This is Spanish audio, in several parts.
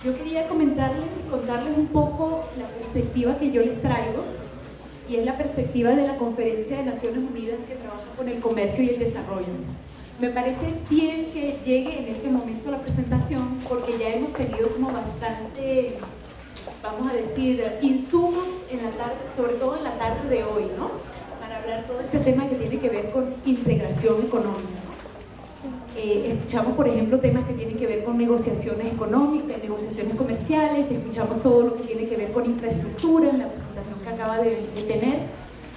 Yo quería comentarles y contarles un poco la perspectiva que yo les traigo, y es la perspectiva de la Conferencia de Naciones Unidas que trabaja con el comercio y el desarrollo. Me parece bien que llegue en este momento la presentación porque ya hemos tenido como bastante, vamos a decir, insumos en la tarde, sobre todo en la tarde de hoy, ¿no? Para hablar todo este tema que tiene que ver con integración económica. Escuchamos, por ejemplo, temas que tienen que ver con negociaciones económicas, negociaciones comerciales, escuchamos todo lo que tiene que ver con infraestructura en la presentación que acaba de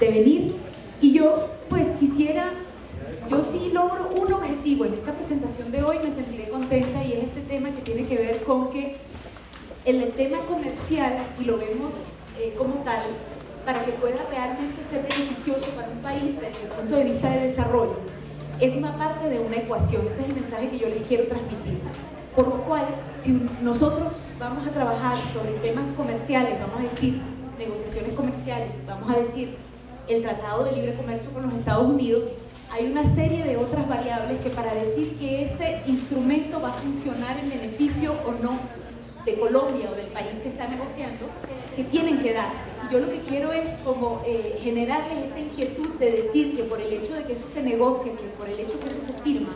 venir. Y yo, pues, yo sí logro un objetivo en esta presentación de hoy, me sentiré contenta, y es este tema que tiene que ver con que el tema comercial, si lo vemos como tal, para que pueda realmente ser beneficioso para un país desde el punto de vista de desarrollo, es una parte de una ecuación. Ese es el mensaje que yo les quiero transmitir. Por lo cual, si nosotros vamos a trabajar sobre temas comerciales, vamos a decir negociaciones comerciales, vamos a decir el Tratado de Libre Comercio con los Estados Unidos, hay una serie de otras variables que para decir que ese instrumento va a funcionar en beneficio o no de Colombia o del país que está negociando, que tienen que darse. Y yo lo que quiero es como generarles esa inquietud de decir que por el hecho de que eso se negocie, que por el hecho de que eso se firma,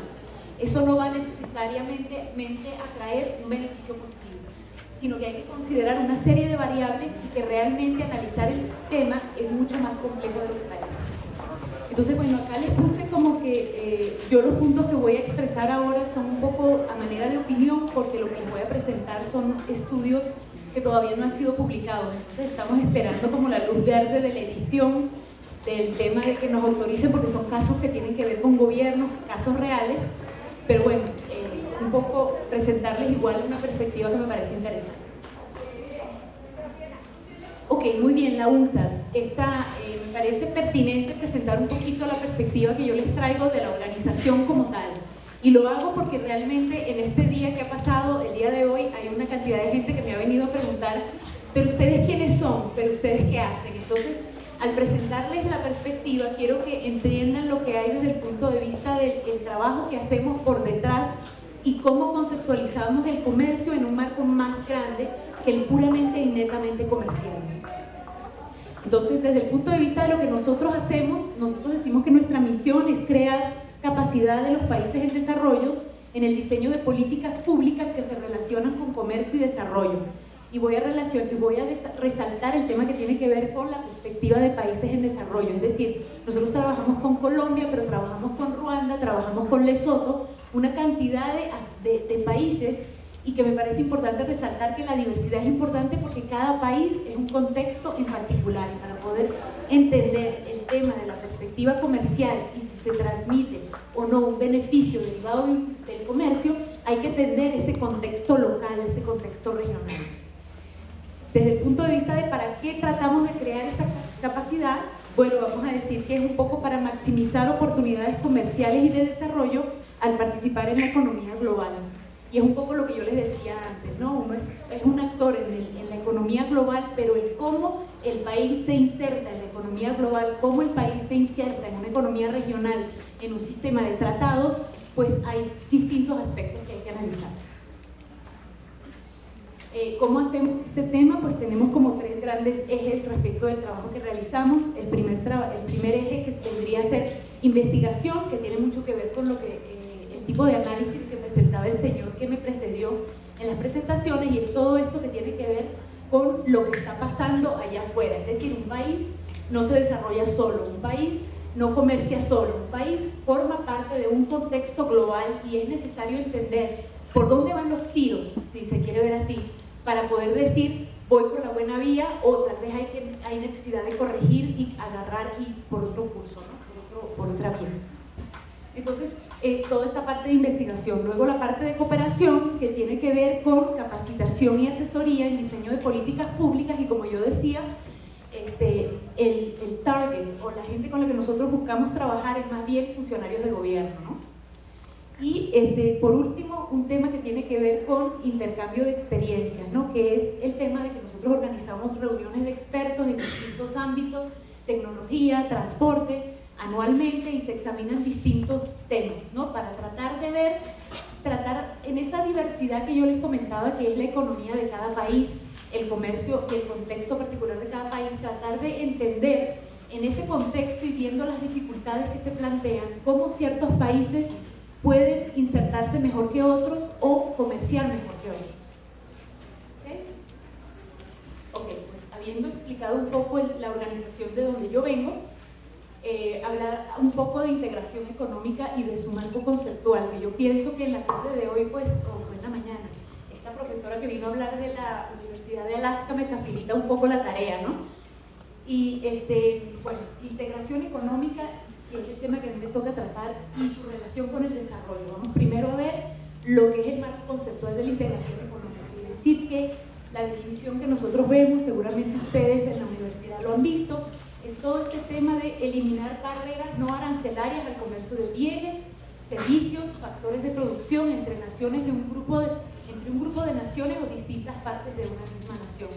eso no va necesariamente a traer un beneficio positivo, sino que hay que considerar una serie de variables y que realmente analizar el tema es mucho más complejo de lo que parece. Entonces, bueno, acá les puse como que yo los puntos que voy a expresar ahora son un poco a manera de opinión, porque lo que les voy a presentar son estudios que todavía no han sido publicados. Entonces estamos esperando como la luz verde de la edición del tema de que nos autoricen, porque son casos que tienen que ver con gobiernos, casos reales, pero bueno, un poco presentarles igual una perspectiva que me parece interesante. Ok, muy bien, la UNCTAD. Me parece pertinente presentar un poquito la perspectiva que yo les traigo de la organización como tal. Y lo hago porque realmente en este día que ha pasado, el día de hoy, hay una cantidad de gente que me ha venido a preguntar, pero ustedes quiénes son, pero ustedes qué hacen. Entonces, al presentarles la perspectiva, quiero que entiendan lo que hay desde el punto de vista del trabajo que hacemos por detrás y cómo conceptualizamos el comercio en un marco más grande que el puramente y netamente comercial. Entonces, desde el punto de vista de lo que nosotros hacemos, nosotros decimos que nuestra misión es crear capacidad de los países en desarrollo en el diseño de políticas públicas que se relacionan con comercio y desarrollo. Y voy a resaltar el tema que tiene que ver con la perspectiva de países en desarrollo. Es decir, nosotros trabajamos con Colombia, pero trabajamos con Ruanda, trabajamos con Lesoto, una cantidad de países, y que me parece importante resaltar que la diversidad es importante porque cada país es un contexto en particular, y para poder entender el tema de la perspectiva comercial y si se transmite o no un beneficio derivado del comercio, hay que entender ese contexto local, ese contexto regional. Desde el punto de vista de para qué tratamos de crear esa capacidad, bueno, vamos a decir que es un poco para maximizar oportunidades comerciales y de desarrollo al participar en la economía global. Y es un poco lo que yo les decía antes, ¿no? Uno es un actor en la economía global, pero el cómo el país se inserta en la economía global, cómo el país se inserta en una economía regional, en un sistema de tratados, pues hay distintos aspectos que hay que analizar. ¿Cómo hacemos este tema? Pues tenemos como tres grandes ejes respecto del trabajo que realizamos. El primer eje, que vendría a ser investigación, que tiene mucho que ver con lo que tipo de análisis que presentaba el señor que me precedió en las presentaciones, y es todo esto que tiene que ver con lo que está pasando allá afuera. Es decir, un país no se desarrolla solo, un país no comercia solo, un país forma parte de un contexto global, y es necesario entender por dónde van los tiros, si se quiere ver así, para poder decir voy por la buena vía, o tal vez hay necesidad de corregir y agarrar y por otro curso, ¿no? por otra vía. Entonces, toda esta parte de investigación. Luego la parte de cooperación, que tiene que ver con capacitación y asesoría en diseño de políticas públicas, y como yo decía, el target o la gente con la que nosotros buscamos trabajar es más bien funcionarios de gobierno, ¿no? Y por último, un tema que tiene que ver con intercambio de experiencias, ¿no? Que es el tema de que nosotros organizamos reuniones de expertos en distintos ámbitos, tecnología, transporte, anualmente, y se examinan distintos temas, ¿no? Para tratar de ver tratar en esa diversidad que yo les comentaba, que es la economía de cada país, el comercio y el contexto particular de cada país, tratar de entender en ese contexto y viendo las dificultades que se plantean, cómo ciertos países pueden insertarse mejor que otros o comerciar mejor que otros. Ok, pues habiendo explicado un poco la organización de donde yo vengo, hablar un poco de integración económica y de su marco conceptual, que yo pienso que en la tarde de hoy, pues, o fue en la mañana, esta profesora que vino a hablar de la Universidad de Alaska me facilita un poco la tarea, ¿no? Y, bueno, integración económica, que es el tema que a mí me toca tratar, y su relación con el desarrollo. Vamos primero a ver lo que es el marco conceptual de la integración económica, es decir, que la definición que nosotros vemos, seguramente ustedes en la universidad lo han visto, es todo este tema de eliminar barreras no arancelarias al comercio de bienes, servicios, factores de producción entre naciones de un grupo de naciones o distintas partes de una misma nación.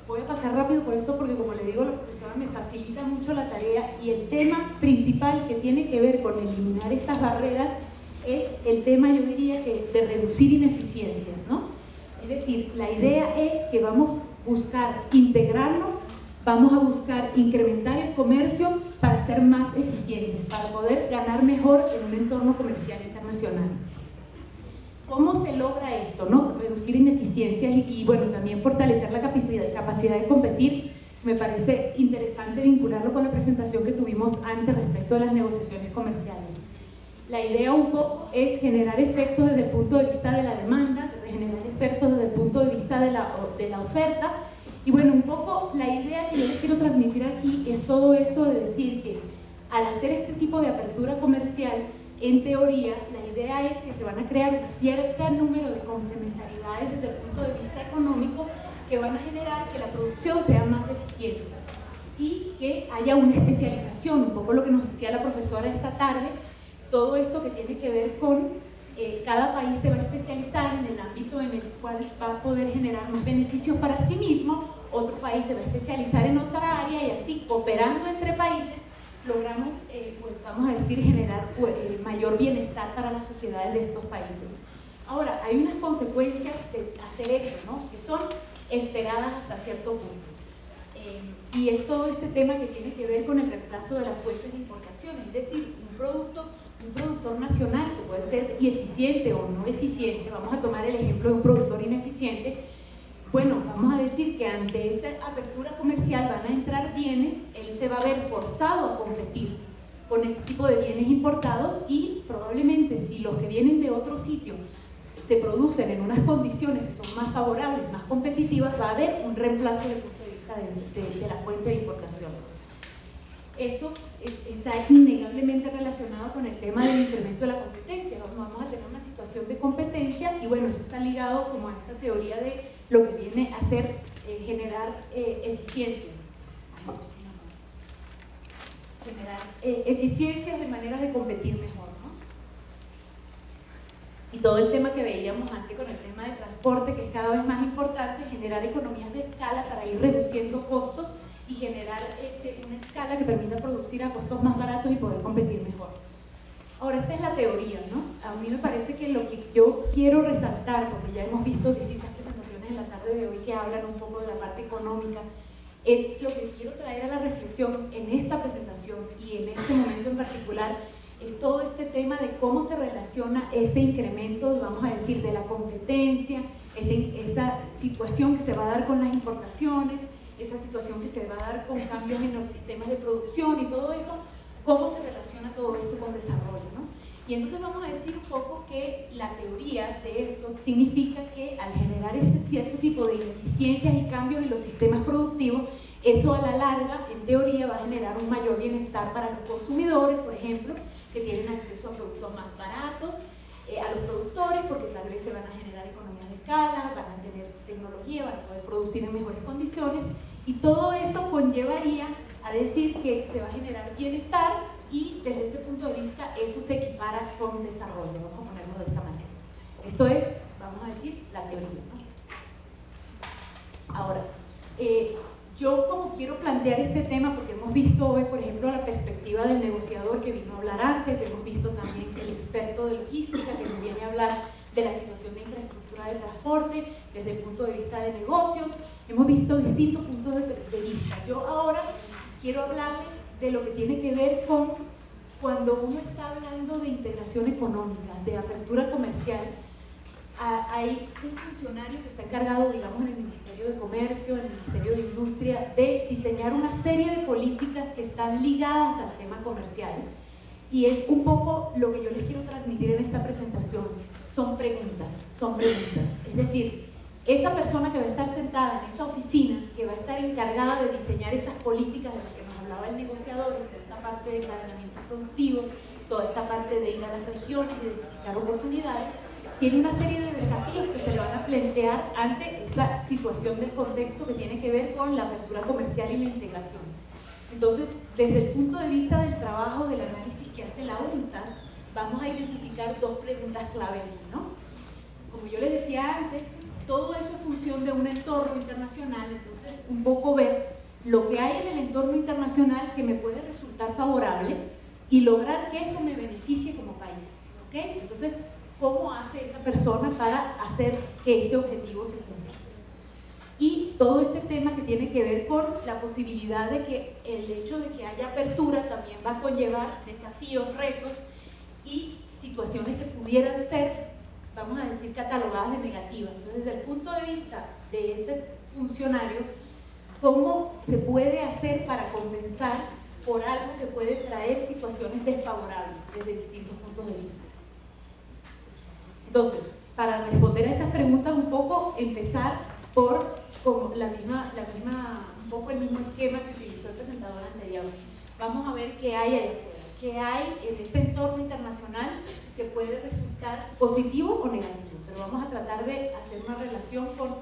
Voy a pasar rápido por eso porque, como le digo, la profesora me facilita mucho la tarea, y el tema principal que tiene que ver con eliminar estas barreras es el tema, yo diría, que de reducir ineficiencias, ¿no? Es decir, la idea es que vamos a buscar integrarnos, vamos a buscar incrementar el comercio para ser más eficientes, para poder ganar mejor en un entorno comercial internacional. ¿Cómo se logra esto, no? Reducir ineficiencias y bueno, también fortalecer la capacidad de competir. Me parece interesante vincularlo con la presentación que tuvimos antes respecto a las negociaciones comerciales. La idea un poco es generar efectos desde el punto de vista de la demanda, generar efectos desde el punto de vista de la oferta. Y bueno, un poco la idea que yo les quiero transmitir aquí es todo esto de decir que al hacer este tipo de apertura comercial, en teoría, la idea es que se van a crear un cierto número de complementariedades desde el punto de vista económico que van a generar que la producción sea más eficiente y que haya una especialización, un poco lo que nos decía la profesora esta tarde, todo esto que tiene que ver con cada país se va a especializar en el ámbito en el cual va a poder generar más beneficios para sí mismo, otro país se va a especializar en otra área y así, cooperando entre países, logramos, pues vamos a decir, generar mayor bienestar para las sociedades de estos países. Ahora, hay unas consecuencias de hacer eso, ¿no? Que son esperadas hasta cierto punto. Y es todo este tema que tiene que ver con el reemplazo de las fuentes de importación, es decir, un productor nacional que puede ser eficiente o no eficiente. Vamos a tomar el ejemplo de un productor ineficiente. Bueno, vamos a decir que ante esa apertura comercial van a entrar bienes, él se va a ver forzado a competir con este tipo de bienes importados y probablemente si los que vienen de otro sitio se producen en unas condiciones que son más favorables, más competitivas, va a haber un reemplazo desde el punto de vista de la fuente de importación. Esto está innegablemente relacionado con el tema del incremento de la competencia. Vamos a tener una situación de competencia y bueno, eso está ligado como a esta teoría de lo que viene a ser generar eficiencias. Generar eficiencias de maneras de competir mejor, ¿no? Y todo el tema que veíamos antes con el tema de transporte, que es cada vez más importante, generar economías de escala para ir reduciendo costos y generar una escala que permita producir a costos más baratos y poder competir mejor. Ahora, esta es la teoría, ¿no? A mí me parece que lo que yo quiero resaltar, porque ya hemos visto distintas presentaciones en la tarde de hoy que hablan un poco de la parte económica, es lo que quiero traer a la reflexión en esta presentación y en este momento en particular, es todo este tema de cómo se relaciona ese incremento, vamos a decir, de la competencia, esa situación que se va a dar con las importaciones, esa situación que se va a dar con cambios en los sistemas de producción y todo eso, cómo se relaciona todo esto con desarrollo, ¿no? Y entonces vamos a decir un poco que la teoría de esto significa que al generar este cierto tipo de ineficiencias y cambios en los sistemas productivos, eso a la larga, en teoría, va a generar un mayor bienestar para los consumidores, por ejemplo, que tienen acceso a productos más baratos, a los productores, porque tal vez se van a generar economías de escala, van a tener tecnología, van a poder producir en mejores condiciones, y todo eso conllevaría a decir que se va a generar bienestar y desde ese punto de vista eso se equipara con desarrollo, vamos a ponerlo de esa manera. Esto es, vamos a decir, la teoría, ¿no? Ahora, yo como quiero plantear este tema porque hemos visto hoy, por ejemplo, la perspectiva del negociador que vino a hablar antes, hemos visto también el experto de logística que nos viene a hablar de la situación de infraestructura de transporte desde el punto de vista de negocios. Hemos visto distintos puntos de vista. Yo ahora quiero hablarles de lo que tiene que ver con cuando uno está hablando de integración económica, de apertura comercial. Hay un funcionario que está encargado, digamos, en el Ministerio de Comercio, en el Ministerio de Industria, de diseñar una serie de políticas que están ligadas al tema comercial. Y es un poco lo que yo les quiero transmitir en esta presentación. Son preguntas, son preguntas. Es decir, esa persona que va a estar sentada en esa oficina, que va a estar encargada de diseñar esas políticas de las que nos hablaba el negociador, toda esta parte de encadenamientos productivos, toda esta parte de ir a las regiones, identificar oportunidades, tiene una serie de desafíos que se le van a plantear ante esa situación del contexto que tiene que ver con la apertura comercial y la integración. Entonces, desde el punto de vista del trabajo, del análisis que hace la UNCTAD, vamos a identificar dos preguntas clave, ¿no? Como yo les decía antes, todo eso es función de un entorno internacional, entonces un poco ver lo que hay en el entorno internacional que me puede resultar favorable y lograr que eso me beneficie como país, ¿ok? Entonces, ¿cómo hace esa persona para hacer que ese objetivo se cumpla? Y todo este tema que tiene que ver con la posibilidad de que el hecho de que haya apertura también va a conllevar desafíos, retos y situaciones que pudieran ser, vamos a decir, catalogadas de negativas. Entonces, desde el punto de vista de ese funcionario, ¿cómo se puede hacer para compensar por algo que puede traer situaciones desfavorables desde distintos puntos de vista? Entonces, para responder a esas preguntas un poco, empezar por como un poco el mismo esquema que utilizó el presentador anterior. Vamos a ver qué hay allá afuera, qué hay en ese entorno internacional que puede resultar positivo o negativo, pero vamos a tratar de hacer una relación con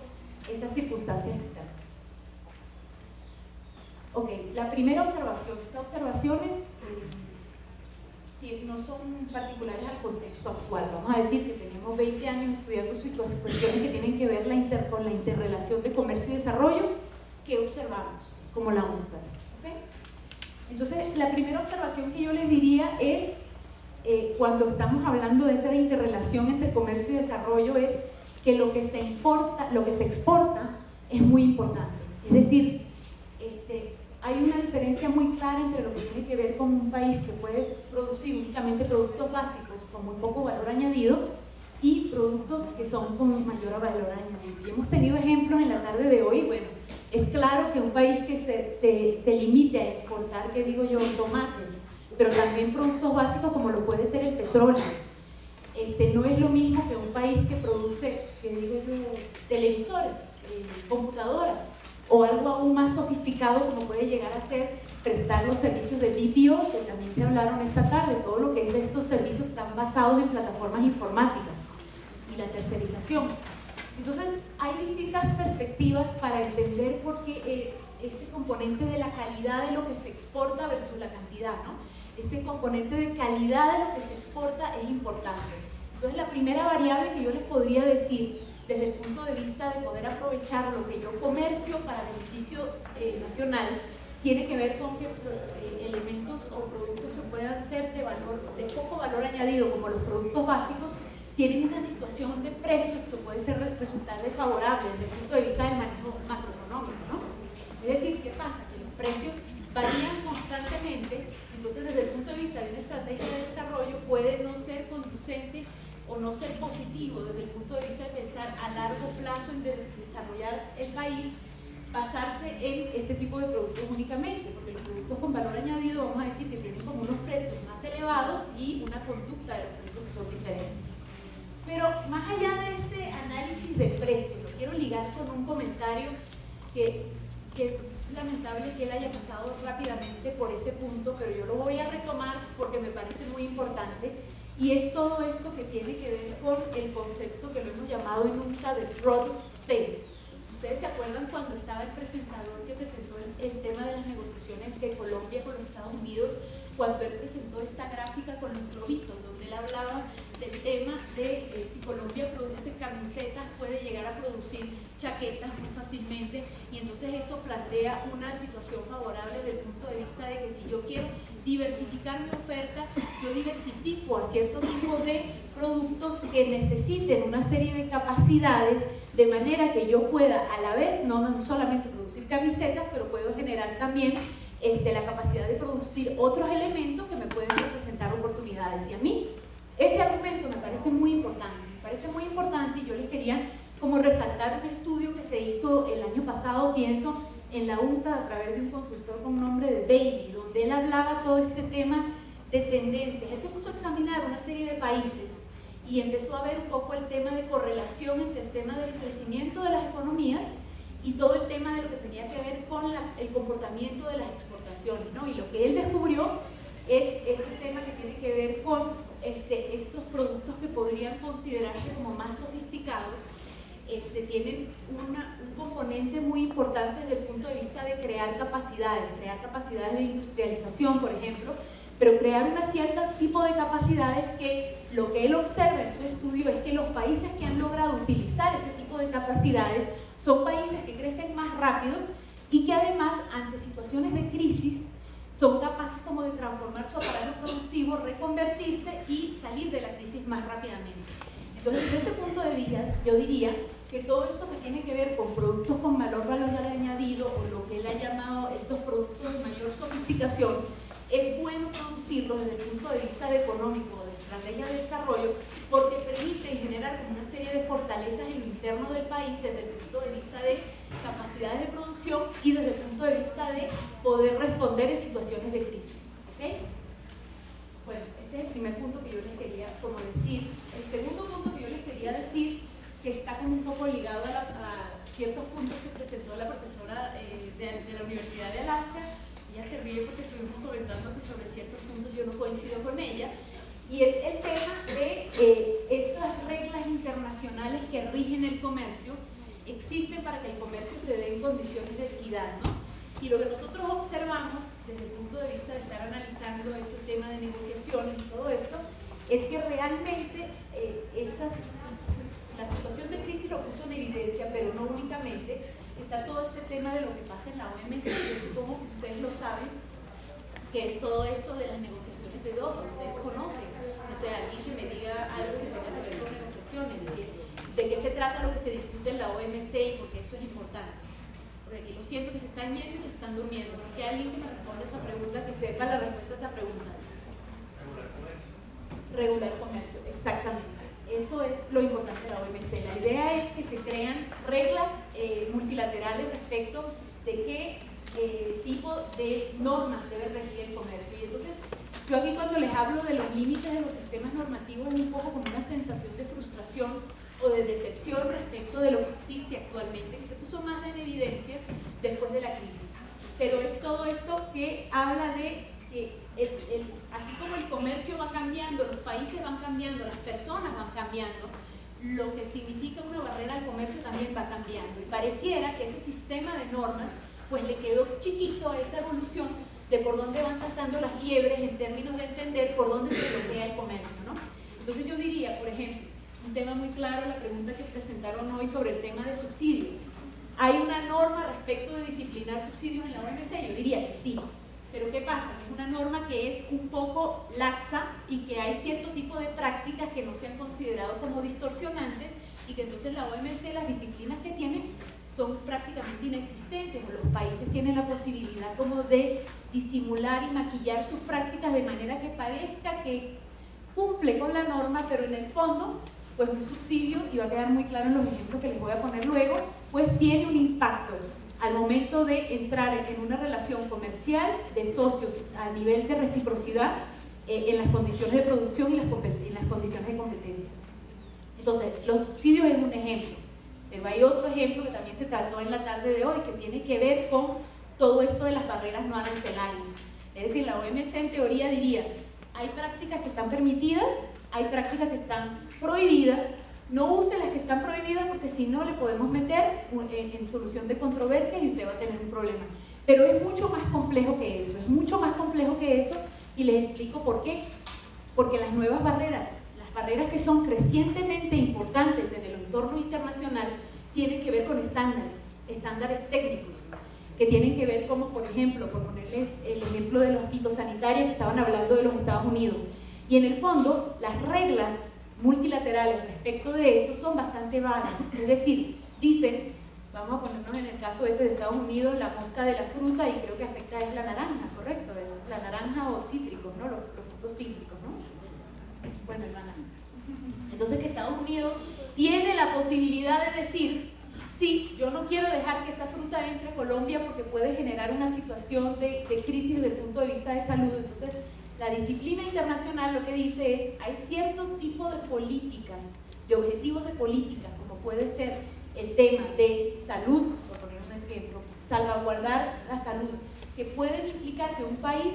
esas circunstancias externas. Ok, la primera observación, estas observaciones no son particulares al contexto actual. Vamos a decir que tenemos 20 años estudiando cuestiones que tienen que ver con la interrelación de comercio y desarrollo que observamos, como la UNCTAD. ¿Okay? Entonces, la primera observación que yo les diría es, cuando estamos hablando de esa interrelación entre comercio y desarrollo, es que lo que se exporta es muy importante. Es decir, hay una diferencia muy clara entre lo que tiene que ver con un país que puede producir únicamente productos básicos con muy poco valor añadido y productos que son con mayor valor añadido. Y hemos tenido ejemplos en la tarde de hoy. Bueno, es claro que un país que se limite a exportar, que digo yo, tomates, pero también productos básicos como lo puede ser el petróleo, no es lo mismo que un país que produce, que digo yo, televisores, computadoras, o algo aún más sofisticado como puede llegar a ser prestar los servicios de BPO, que también se hablaron esta tarde, todo lo que es estos servicios están basados en plataformas informáticas y la tercerización. Entonces, hay distintas perspectivas para entender por qué ese componente de la calidad de lo que se exporta versus la cantidad, ¿no? Ese componente de calidad de lo que se exporta es importante. Entonces, la primera variable que yo les podría decir desde el punto de vista de poder aprovechar lo que yo comercio para beneficio nacional, tiene que ver con que elementos o productos que puedan ser de poco valor añadido, como los productos básicos, tienen una situación de precios que puede resultar desfavorable desde el punto de vista del manejo macroeconómico, ¿no? Es decir, ¿qué pasa? Que los precios varían constantemente, entonces desde el punto de vista de una estrategia de desarrollo puede no ser conducente o no ser positivo desde el punto de vista de pensar a largo plazo en desarrollar el país, basarse en este tipo de productos únicamente, porque los productos con valor añadido, vamos a decir que tienen como unos precios más elevados y una conducta de los precios que son diferentes. Pero más allá de ese análisis de precios, lo quiero ligar con un comentario que es lamentable que él haya pasado rápidamente por ese punto, pero yo lo voy a retomar porque me parece muy importante. Y es todo esto que tiene que ver con el concepto que lo hemos llamado en UNCTAD de Product Space. Ustedes se acuerdan cuando estaba el presentador que presentó el tema de las negociaciones de Colombia con los Estados Unidos, cuando él presentó esta gráfica con los globitos, donde él hablaba del tema de si Colombia produce camisetas, puede llegar a producir chaquetas muy fácilmente, y entonces eso plantea una situación favorable desde el punto de vista de que si yo quiero diversificar mi oferta, yo diversifico a cierto tipo de productos que necesiten una serie de capacidades, de manera que yo pueda a la vez no solamente producir camisetas, pero puedo generar también la capacidad de producir otros elementos que me pueden representar oportunidades. Y a mí ese argumento me parece muy importante, y yo les quería como resaltar un estudio que se hizo el año pasado, pienso, en la UNCTAD a través de un consultor con nombre de Bailey, donde él hablaba todo este tema de tendencias. Él se puso a examinar una serie de países y empezó a ver un poco el tema de correlación entre el tema del crecimiento de las economías y todo el tema de lo que tenía que ver con el comportamiento de las exportaciones, ¿no? Y lo que él descubrió es este tema que tiene que ver con estos productos que podrían considerarse como más sofisticados. Tienen un componente muy importante desde el punto de vista de crear capacidades de industrialización, por ejemplo, pero crear un cierto tipo de capacidades que lo que él observa en su estudio es que los países que han logrado utilizar ese tipo de capacidades son países que crecen más rápido y que además ante situaciones de crisis son capaces como de transformar su aparato productivo, reconvertirse y salir de la crisis más rápidamente. Entonces, desde ese punto de vista, yo diría que todo esto que tiene que ver con productos con valor añadido, o lo que él ha llamado estos productos de mayor sofisticación, es bueno producirlos desde el punto de vista económico, de estrategia de desarrollo, porque permite generar una serie de fortalezas en lo interno del país desde el punto de vista de capacidades de producción y desde el punto de vista de poder responder en situaciones de crisis. ¿Okay? Bueno, este es el primer punto que yo les quería como decir. El segundo punto que yo les quería decir, que está como un poco ligado a ciertos puntos que presentó la profesora de la Universidad de Alaska. Ella se ríe porque estuvimos comentando que sobre ciertos puntos yo no coincido con ella, y es el tema de esas reglas internacionales que rigen el comercio, existen para que el comercio se dé en condiciones de equidad, ¿no? Y lo que nosotros observamos desde el punto de vista de estar analizando ese tema de negociaciones y todo esto, es que realmente la situación de crisis lo puso en evidencia, pero no únicamente. Está todo este tema de lo que pasa en la OMC, yo supongo que ustedes lo saben, que es todo esto de las negociaciones de Doha. Ustedes conocen, o sea, alguien que me diga algo que tenga que ver con negociaciones, de qué se trata lo que se discute en la OMC, porque eso es importante. Porque aquí lo siento que se están yendo y que se están durmiendo, así que alguien que me responda esa pregunta, que sepa la respuesta a esa pregunta. Regular el comercio, exactamente. Eso es lo importante de la OMC. La idea es que se crean reglas multilaterales respecto de qué tipo de normas debe regir el comercio. Y entonces, yo aquí cuando les hablo de los límites de los sistemas normativos es un poco como una sensación de frustración o de decepción respecto de lo que existe actualmente, que se puso más en evidencia después de la crisis. Pero es todo esto que habla de que así como el comercio va cambiando, los países van cambiando, las personas van cambiando, lo que significa una barrera al comercio también va cambiando. Y pareciera que ese sistema de normas pues le quedó chiquito a esa evolución de por dónde van saltando las liebres en términos de entender por dónde se bloquea el comercio, ¿no? Entonces yo diría, por ejemplo, un tema muy claro, la pregunta que presentaron hoy sobre el tema de subsidios. ¿Hay una norma respecto de disciplinar subsidios en la OMC? Yo diría que sí. Pero ¿qué pasa? Es una norma que es un poco laxa y que hay cierto tipo de prácticas que no se han considerado como distorsionantes, y que entonces la OMC, las disciplinas que tienen son prácticamente inexistentes, o los países tienen la posibilidad como de disimular y maquillar sus prácticas de manera que parezca que cumple con la norma, pero en el fondo pues un subsidio, y va a quedar muy claro en los ejemplos que les voy a poner luego, pues tiene un impacto al momento de entrar en una relación comercial de socios a nivel de reciprocidad en las condiciones de producción y en las condiciones de competencia. Entonces, los subsidios es un ejemplo, pero hay otro ejemplo que también se trató en la tarde de hoy, que tiene que ver con todo esto de las barreras no arancelarias. Es decir, la OMC en teoría diría, hay prácticas que están permitidas, hay prácticas que están prohibidas. No use las que están prohibidas porque si no le podemos meter en solución de controversias y usted va a tener un problema. Pero es mucho más complejo que eso, Y les explico por qué. Porque las nuevas barreras, las barreras que son crecientemente importantes en el entorno internacional, tienen que ver con estándares técnicos, que tienen que ver como, por ejemplo, por ponerles el ejemplo de las fitosanitarias que estaban hablando de los Estados Unidos. Y en el fondo, las reglas multilaterales respecto de eso son bastante vagas. Es decir, dicen, vamos a ponernos en el caso ese de Estados Unidos, la mosca de la fruta, y creo que afecta es la naranja, ¿correcto? Es la naranja o cítricos, ¿no? Los frutos cítricos, ¿no? Bueno, el banano. Entonces que Estados Unidos tiene la posibilidad de decir, sí, yo no quiero dejar que esa fruta entre a Colombia porque puede generar una situación de crisis desde el punto de vista de salud. Entonces, la disciplina internacional lo que dice es, hay cierto tipo de políticas, de objetivos de políticas, como puede ser el tema de salud, por poner un ejemplo, salvaguardar la salud, que pueden implicar que un país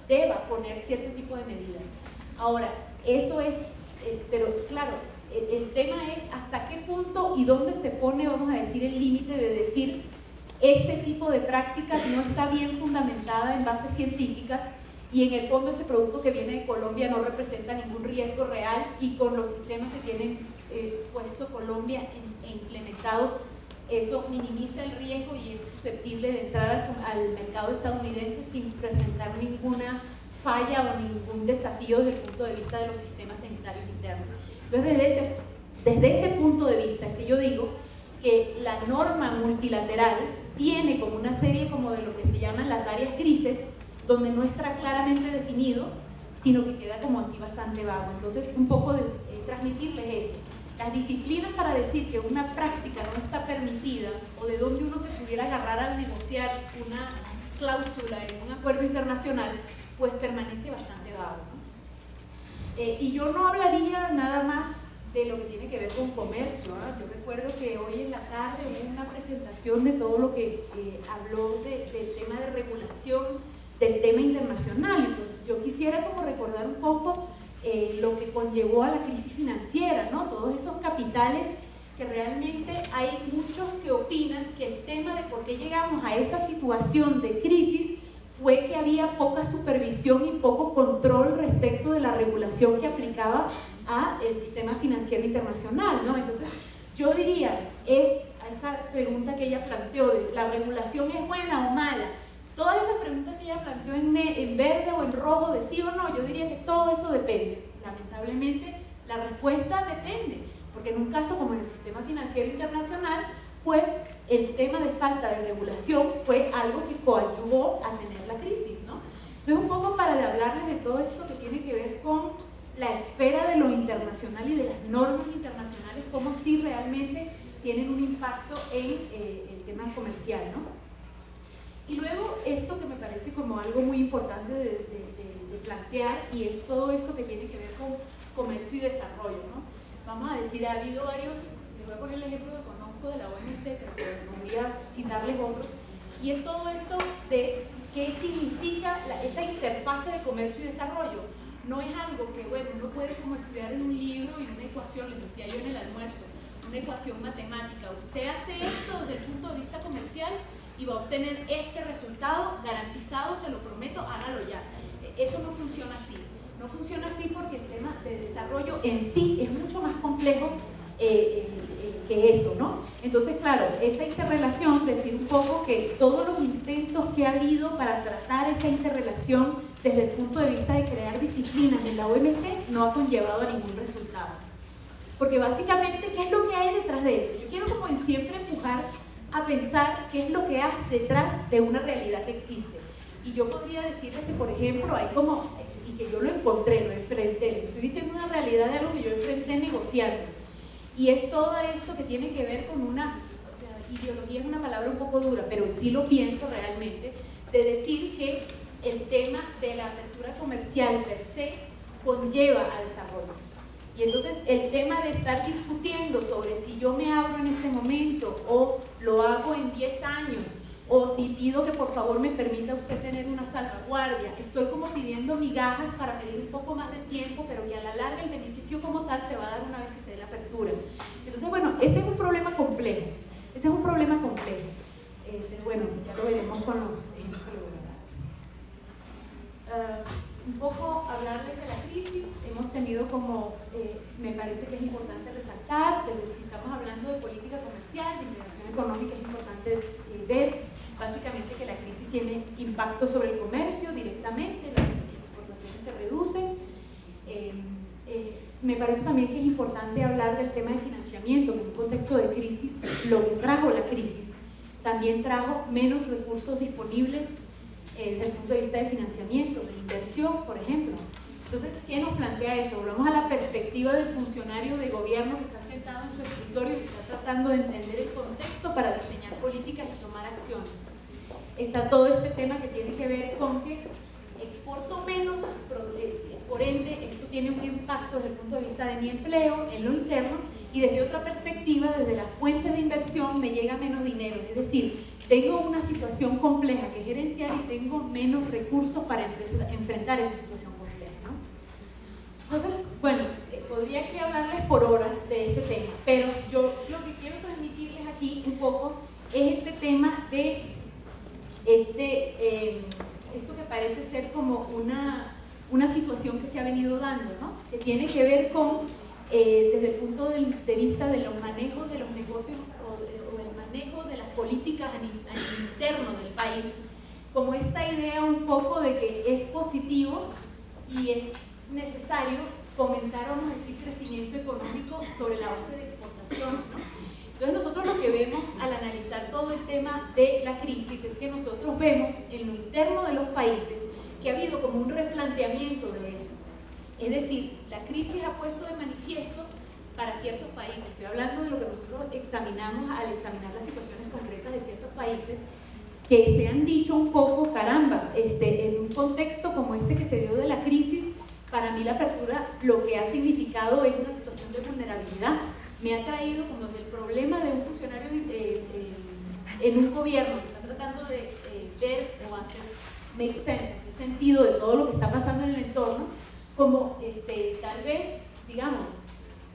deba poner cierto tipo de medidas. Ahora, eso es, pero claro, el tema es hasta qué punto y dónde se pone, vamos a decir, el límite de decir ese tipo de prácticas no está bien fundamentada en bases científicas y en el fondo ese producto que viene de Colombia no representa ningún riesgo real y con los sistemas que tienen puesto Colombia e implementados, eso minimiza el riesgo y es susceptible de entrar al mercado estadounidense sin presentar ninguna falla o ningún desafío desde el punto de vista de los sistemas sanitarios internos. Entonces, desde ese punto de vista es que yo digo que la norma multilateral tiene como una serie como de lo que se llaman las áreas grises, donde no está claramente definido, sino que queda como así bastante vago. Entonces, un poco de transmitirles eso. Las disciplinas para decir que una práctica no está permitida o de dónde uno se pudiera agarrar al negociar una cláusula en un acuerdo internacional, pues permanece bastante vago, ¿no? Y yo no hablaría nada más de lo que tiene que ver con comercio, ¿eh? Yo recuerdo que hoy en la tarde hubo una presentación de todo lo que habló del tema de regulación, del tema internacional. Entonces yo quisiera como recordar un poco lo que conllevó a la crisis financiera, ¿no? Todos esos capitales que realmente hay muchos que opinan que el tema de por qué llegamos a esa situación de crisis fue que había poca supervisión y poco control respecto de la regulación que aplicaba al sistema financiero internacional, ¿no? Entonces, yo diría, a esa pregunta que ella planteó de ¿la regulación es buena o mala? Todas esas preguntas que ella planteó en verde o en rojo, de sí o no, yo diría que todo eso depende. Lamentablemente, la respuesta depende, porque en un caso como en el sistema financiero internacional, pues el tema de falta de regulación fue algo que coadyuvó a tener la crisis, ¿no? Entonces, un poco para hablarles de todo esto que tiene que ver con la esfera de lo internacional y de las normas internacionales, como si realmente tienen un impacto en el tema comercial, ¿no? Y luego esto que me parece como algo muy importante de plantear, y es todo esto que tiene que ver con comercio y desarrollo, ¿no? Vamos a decir, ha habido varios, les voy a poner el ejemplo que conozco de la OMC, pero podría citarles otros, y es todo esto de qué significa esa interfase de comercio y desarrollo. No es algo que, bueno, uno puede como estudiar en un libro y una ecuación, les decía yo en el almuerzo, una ecuación matemática. Usted hace esto desde el punto de vista comercial y va a obtener este resultado garantizado, se lo prometo, hágalo ya. Eso no funciona así. No funciona así porque el tema de desarrollo en sí es mucho más complejo que eso, ¿no? Entonces, claro, esa interrelación, decir un poco que todos los intentos que ha habido para tratar esa interrelación desde el punto de vista de crear disciplinas en la OMC no ha conllevado a ningún resultado. Porque básicamente, ¿qué es lo que hay detrás de eso? Yo quiero como siempre empujar a pensar qué es lo que hay detrás de una realidad que existe. Y yo podría decirles que, por ejemplo, hay como, y que yo lo encontré, lo enfrenté, les estoy diciendo una realidad de algo que yo enfrenté negociando. Y es todo esto que tiene que ver con una, o sea, ideología es una palabra un poco dura, pero sí lo pienso realmente, de decir que el tema de la apertura comercial per se conlleva a desarrollo. Y entonces el tema de estar discutiendo sobre si yo me abro en este momento o lo hago en 10 años o si pido que por favor me permita usted tener una salvaguardia, estoy como pidiendo migajas para pedir un poco más de tiempo, pero que a la larga el beneficio como tal se va a dar una vez que se dé la apertura. Entonces, bueno, ese es un problema complejo, ese es un problema complejo. Bueno, ya lo veremos con los ejemplos. Un poco hablarles de la crisis. Hemos tenido como, me parece que es importante resaltar, si estamos hablando de política comercial, de integración económica, es importante ver básicamente que la crisis tiene impacto sobre el comercio directamente, las exportaciones se reducen. Me parece también que es importante hablar del tema de financiamiento, que en un contexto de crisis, lo que trajo la crisis también trajo menos recursos disponibles desde el punto de vista de financiamiento, de inversión, por ejemplo. Entonces, ¿qué nos plantea esto? Volvamos a la perspectiva del funcionario de gobierno que está sentado en su escritorio y está tratando de entender el contexto para diseñar políticas y tomar acciones. Está todo este tema que tiene que ver con que exporto menos, por ende, esto tiene un impacto desde el punto de vista de mi empleo en lo interno, y desde otra perspectiva, desde las fuentes de inversión, me llega menos dinero. Es decir, tengo una situación compleja que gerenciar y tengo menos recursos para enfrentar esa situación compleja, ¿no? Entonces, bueno, podría que hablarles por horas de este tema, pero yo lo que quiero transmitirles aquí un poco es este tema de esto que parece ser como una situación que se ha venido dando, ¿no? Que tiene que ver con, desde el punto de vista de los manejos de los negocios o el manejo de las políticas interno del país, como esta idea un poco de que es positivo y es necesario fomentar, vamos a decir, crecimiento económico sobre la base de exportación, ¿no? Entonces nosotros lo que vemos al analizar todo el tema de la crisis es que nosotros vemos en lo interno de los países que ha habido como un replanteamiento de eso. Es decir, la crisis ha puesto de manifiesto para ciertos países, estoy hablando de lo que nosotros examinamos al examinar las situaciones concretas de ciertos países, que se han dicho un poco, caramba, en un contexto como este que se dio de la crisis, para mí la apertura lo que ha significado es una situación de vulnerabilidad. Me ha traído como el problema de un funcionario en un gobierno que está tratando de ver o hacer make sense, hacer sentido de todo lo que está pasando en el entorno, como tal vez, digamos,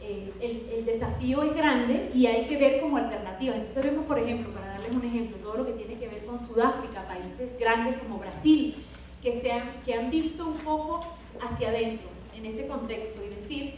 el desafío es grande y hay que ver como alternativas. Entonces vemos, por ejemplo, para darles un ejemplo, todo lo que tiene que ver con Sudáfrica, países grandes como Brasil, que han visto un poco hacia adentro en ese contexto y decir,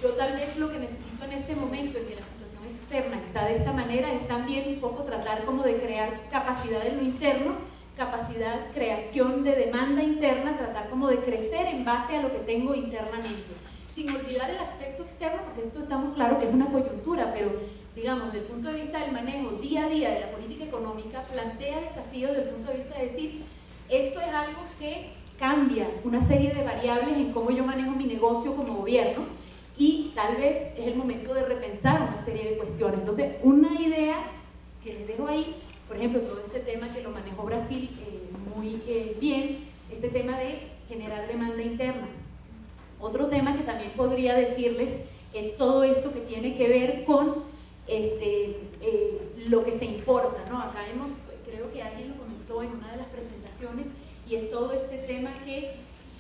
yo tal vez lo que necesito en este momento en que la situación externa está de esta manera es también un poco tratar como de crear capacidad en lo interno, capacidad, creación de demanda interna, tratar como de crecer en base a lo que tengo internamente, sin olvidar el aspecto externo, porque esto estamos claros que es una coyuntura, pero digamos, desde el punto de vista del manejo día a día de la política económica, plantea desafíos desde el punto de vista de decir, esto es algo que cambia una serie de variables en cómo yo manejo mi negocio como gobierno y tal vez es el momento de repensar una serie de cuestiones. Entonces, una idea que les dejo ahí, por ejemplo, todo este tema que lo manejó Brasil muy bien, este tema de generar demanda interna. Otro tema que también podría decirles es todo esto que tiene que ver con lo que se importa, ¿no? Acá creo que alguien lo comentó en una de las presentaciones, y es todo este tema que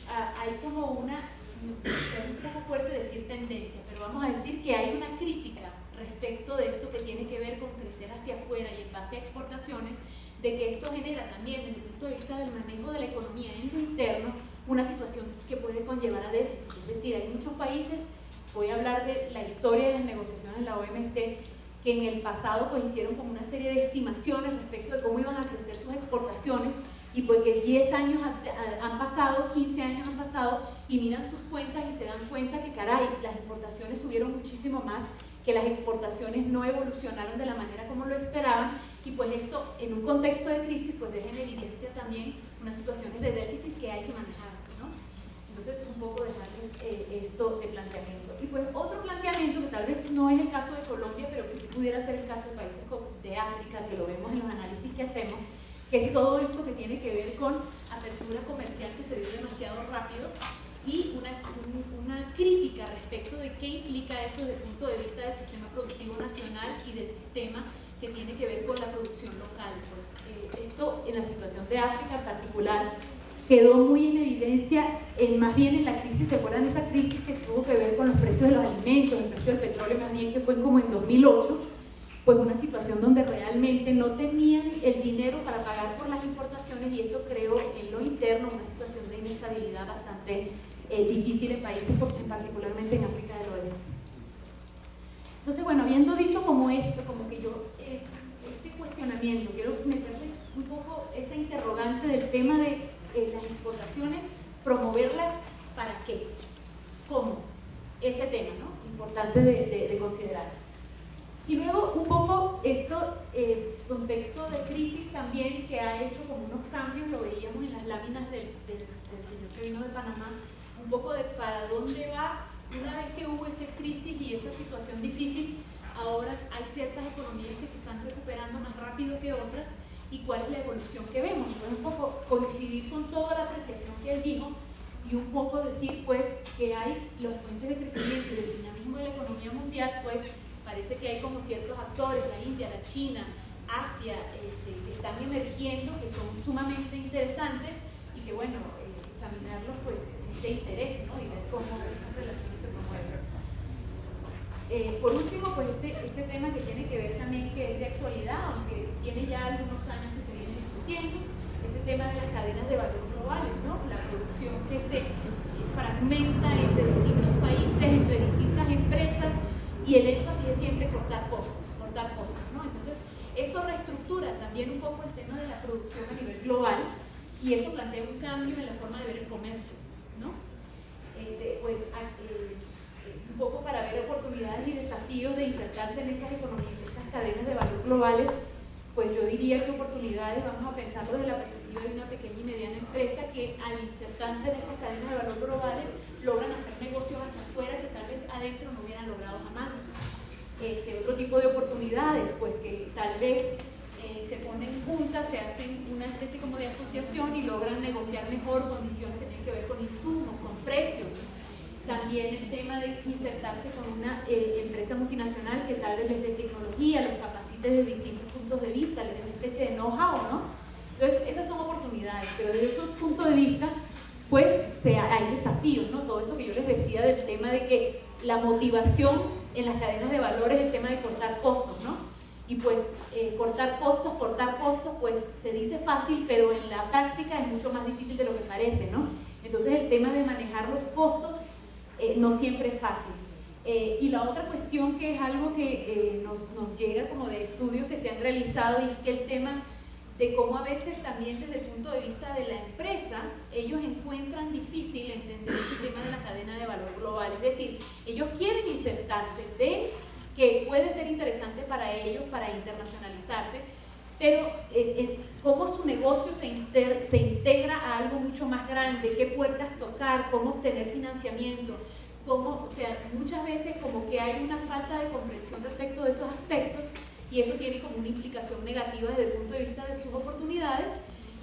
hay como es un poco fuerte decir tendencia, pero vamos a decir que hay una crítica respecto de esto que tiene que ver con crecer hacia afuera y en base a exportaciones, de que esto genera también desde el punto de vista del manejo de la economía en lo interno una situación que puede conllevar a déficit. Es decir, hay muchos países, voy a hablar de la historia de las negociaciones en la OMC, que en el pasado pues hicieron como una serie de estimaciones respecto de cómo iban a crecer sus exportaciones, y porque 10 años han pasado, 15 años han pasado, y miran sus cuentas y se dan cuenta que caray, las importaciones subieron muchísimo más, que las exportaciones no evolucionaron de la manera como lo esperaban, y pues esto en un contexto de crisis pues deja en evidencia también unas situaciones de déficit que hay que manejar, ¿no? Entonces un poco dejarles esto de planteamiento. Y pues otro planteamiento que tal vez no es el caso de Colombia, pero que sí pudiera ser el caso de países de África, que lo vemos en los análisis que hacemos, que es todo esto que tiene que ver con apertura comercial que se dio demasiado rápido y una crítica respecto de qué implica eso desde el punto de vista del sistema productivo nacional y del sistema que tiene que ver con la producción local. Pues, esto en la situación de África en particular quedó muy en evidencia, más bien en la crisis, ¿se acuerdan de esa crisis que tuvo que ver con los precios de los alimentos, el precio del petróleo más bien, que fue como en 2008, pues una situación donde realmente no tenían el dinero para pagar por las importaciones, y eso creó en lo interno una situación de inestabilidad bastante difícil en países, particularmente en África del Oeste. Entonces, bueno, habiendo dicho como esto, como que yo, este cuestionamiento, quiero meterle un poco esa interrogante del tema de las exportaciones, promoverlas, ¿para qué? ¿Cómo? Ese tema, ¿no? Importante de considerar. Y luego un poco esto, contexto de crisis también, que ha hecho como unos cambios, lo veíamos en las láminas del señor que vino de Panamá, un poco de para dónde va, una vez que hubo esa crisis y esa situación difícil, ahora hay ciertas economías que se están recuperando más rápido que otras, y cuál es la evolución que vemos. Entonces un poco coincidir con toda la apreciación que él dijo, y un poco decir pues que hay los fuentes de crecimiento y del dinamismo de la economía mundial, pues parece que hay como ciertos actores, la India, la China, Asia, que están emergiendo, que son sumamente interesantes, y que bueno, examinarlos pues es de interés, ¿no? Y ver cómo esas relaciones se promueven. Por último, pues este tema que tiene que ver también, que es de actualidad, aunque tiene ya algunos años que se viene discutiendo, este tema de las cadenas de valor globales, ¿no? La producción que se fragmenta entre distintos países, entre distintas empresas, y el énfasis es siempre cortar costos, ¿no? Entonces, eso reestructura también un poco el tema de la producción a nivel global, y eso plantea un cambio en la forma de ver el comercio, ¿no? Pues, un poco para ver oportunidades y desafíos de insertarse en esas economías, en esas cadenas de valor globales, pues yo diría que oportunidades, vamos a pensarlo desde la perspectiva de una pequeña y mediana empresa que al insertarse en esas cadenas de valor globales logran hacer negocios hacia afuera que tal vez adentro no hubieran logrado jamás. Otro tipo de oportunidades, pues que tal vez se ponen juntas, se hacen una especie como de asociación y logran negociar mejor condiciones que tienen que ver con insumos, con precios. También el tema de insertarse con una empresa multinacional que tal vez les dé tecnología, los capacite desde distintos puntos de vista, les dé una especie de know-how, ¿no? Entonces, esas son oportunidades, pero desde ese punto de vista, pues hay desafíos, ¿no? Todo eso que yo les decía del tema de que la motivación en las cadenas de valor es el tema de cortar costos, ¿no? Y pues cortar costos, pues se dice fácil, pero en la práctica es mucho más difícil de lo que parece, ¿no? Entonces el tema de manejar los costos no siempre es fácil. Y la otra cuestión, que es algo que nos llega como de estudios que se han realizado, y es que el tema de cómo a veces también desde el punto de vista de la empresa, ellos encuentran difícil entender ese tema de la cadena de valor global. Es decir, ellos quieren insertarse, ven que puede ser interesante para ellos, para internacionalizarse, pero cómo su negocio se integra a algo mucho más grande, qué puertas tocar, cómo obtener financiamiento, cómo, o sea, muchas veces como que hay una falta de comprensión respecto de esos aspectos, y eso tiene como una implicación negativa desde el punto de vista de sus oportunidades,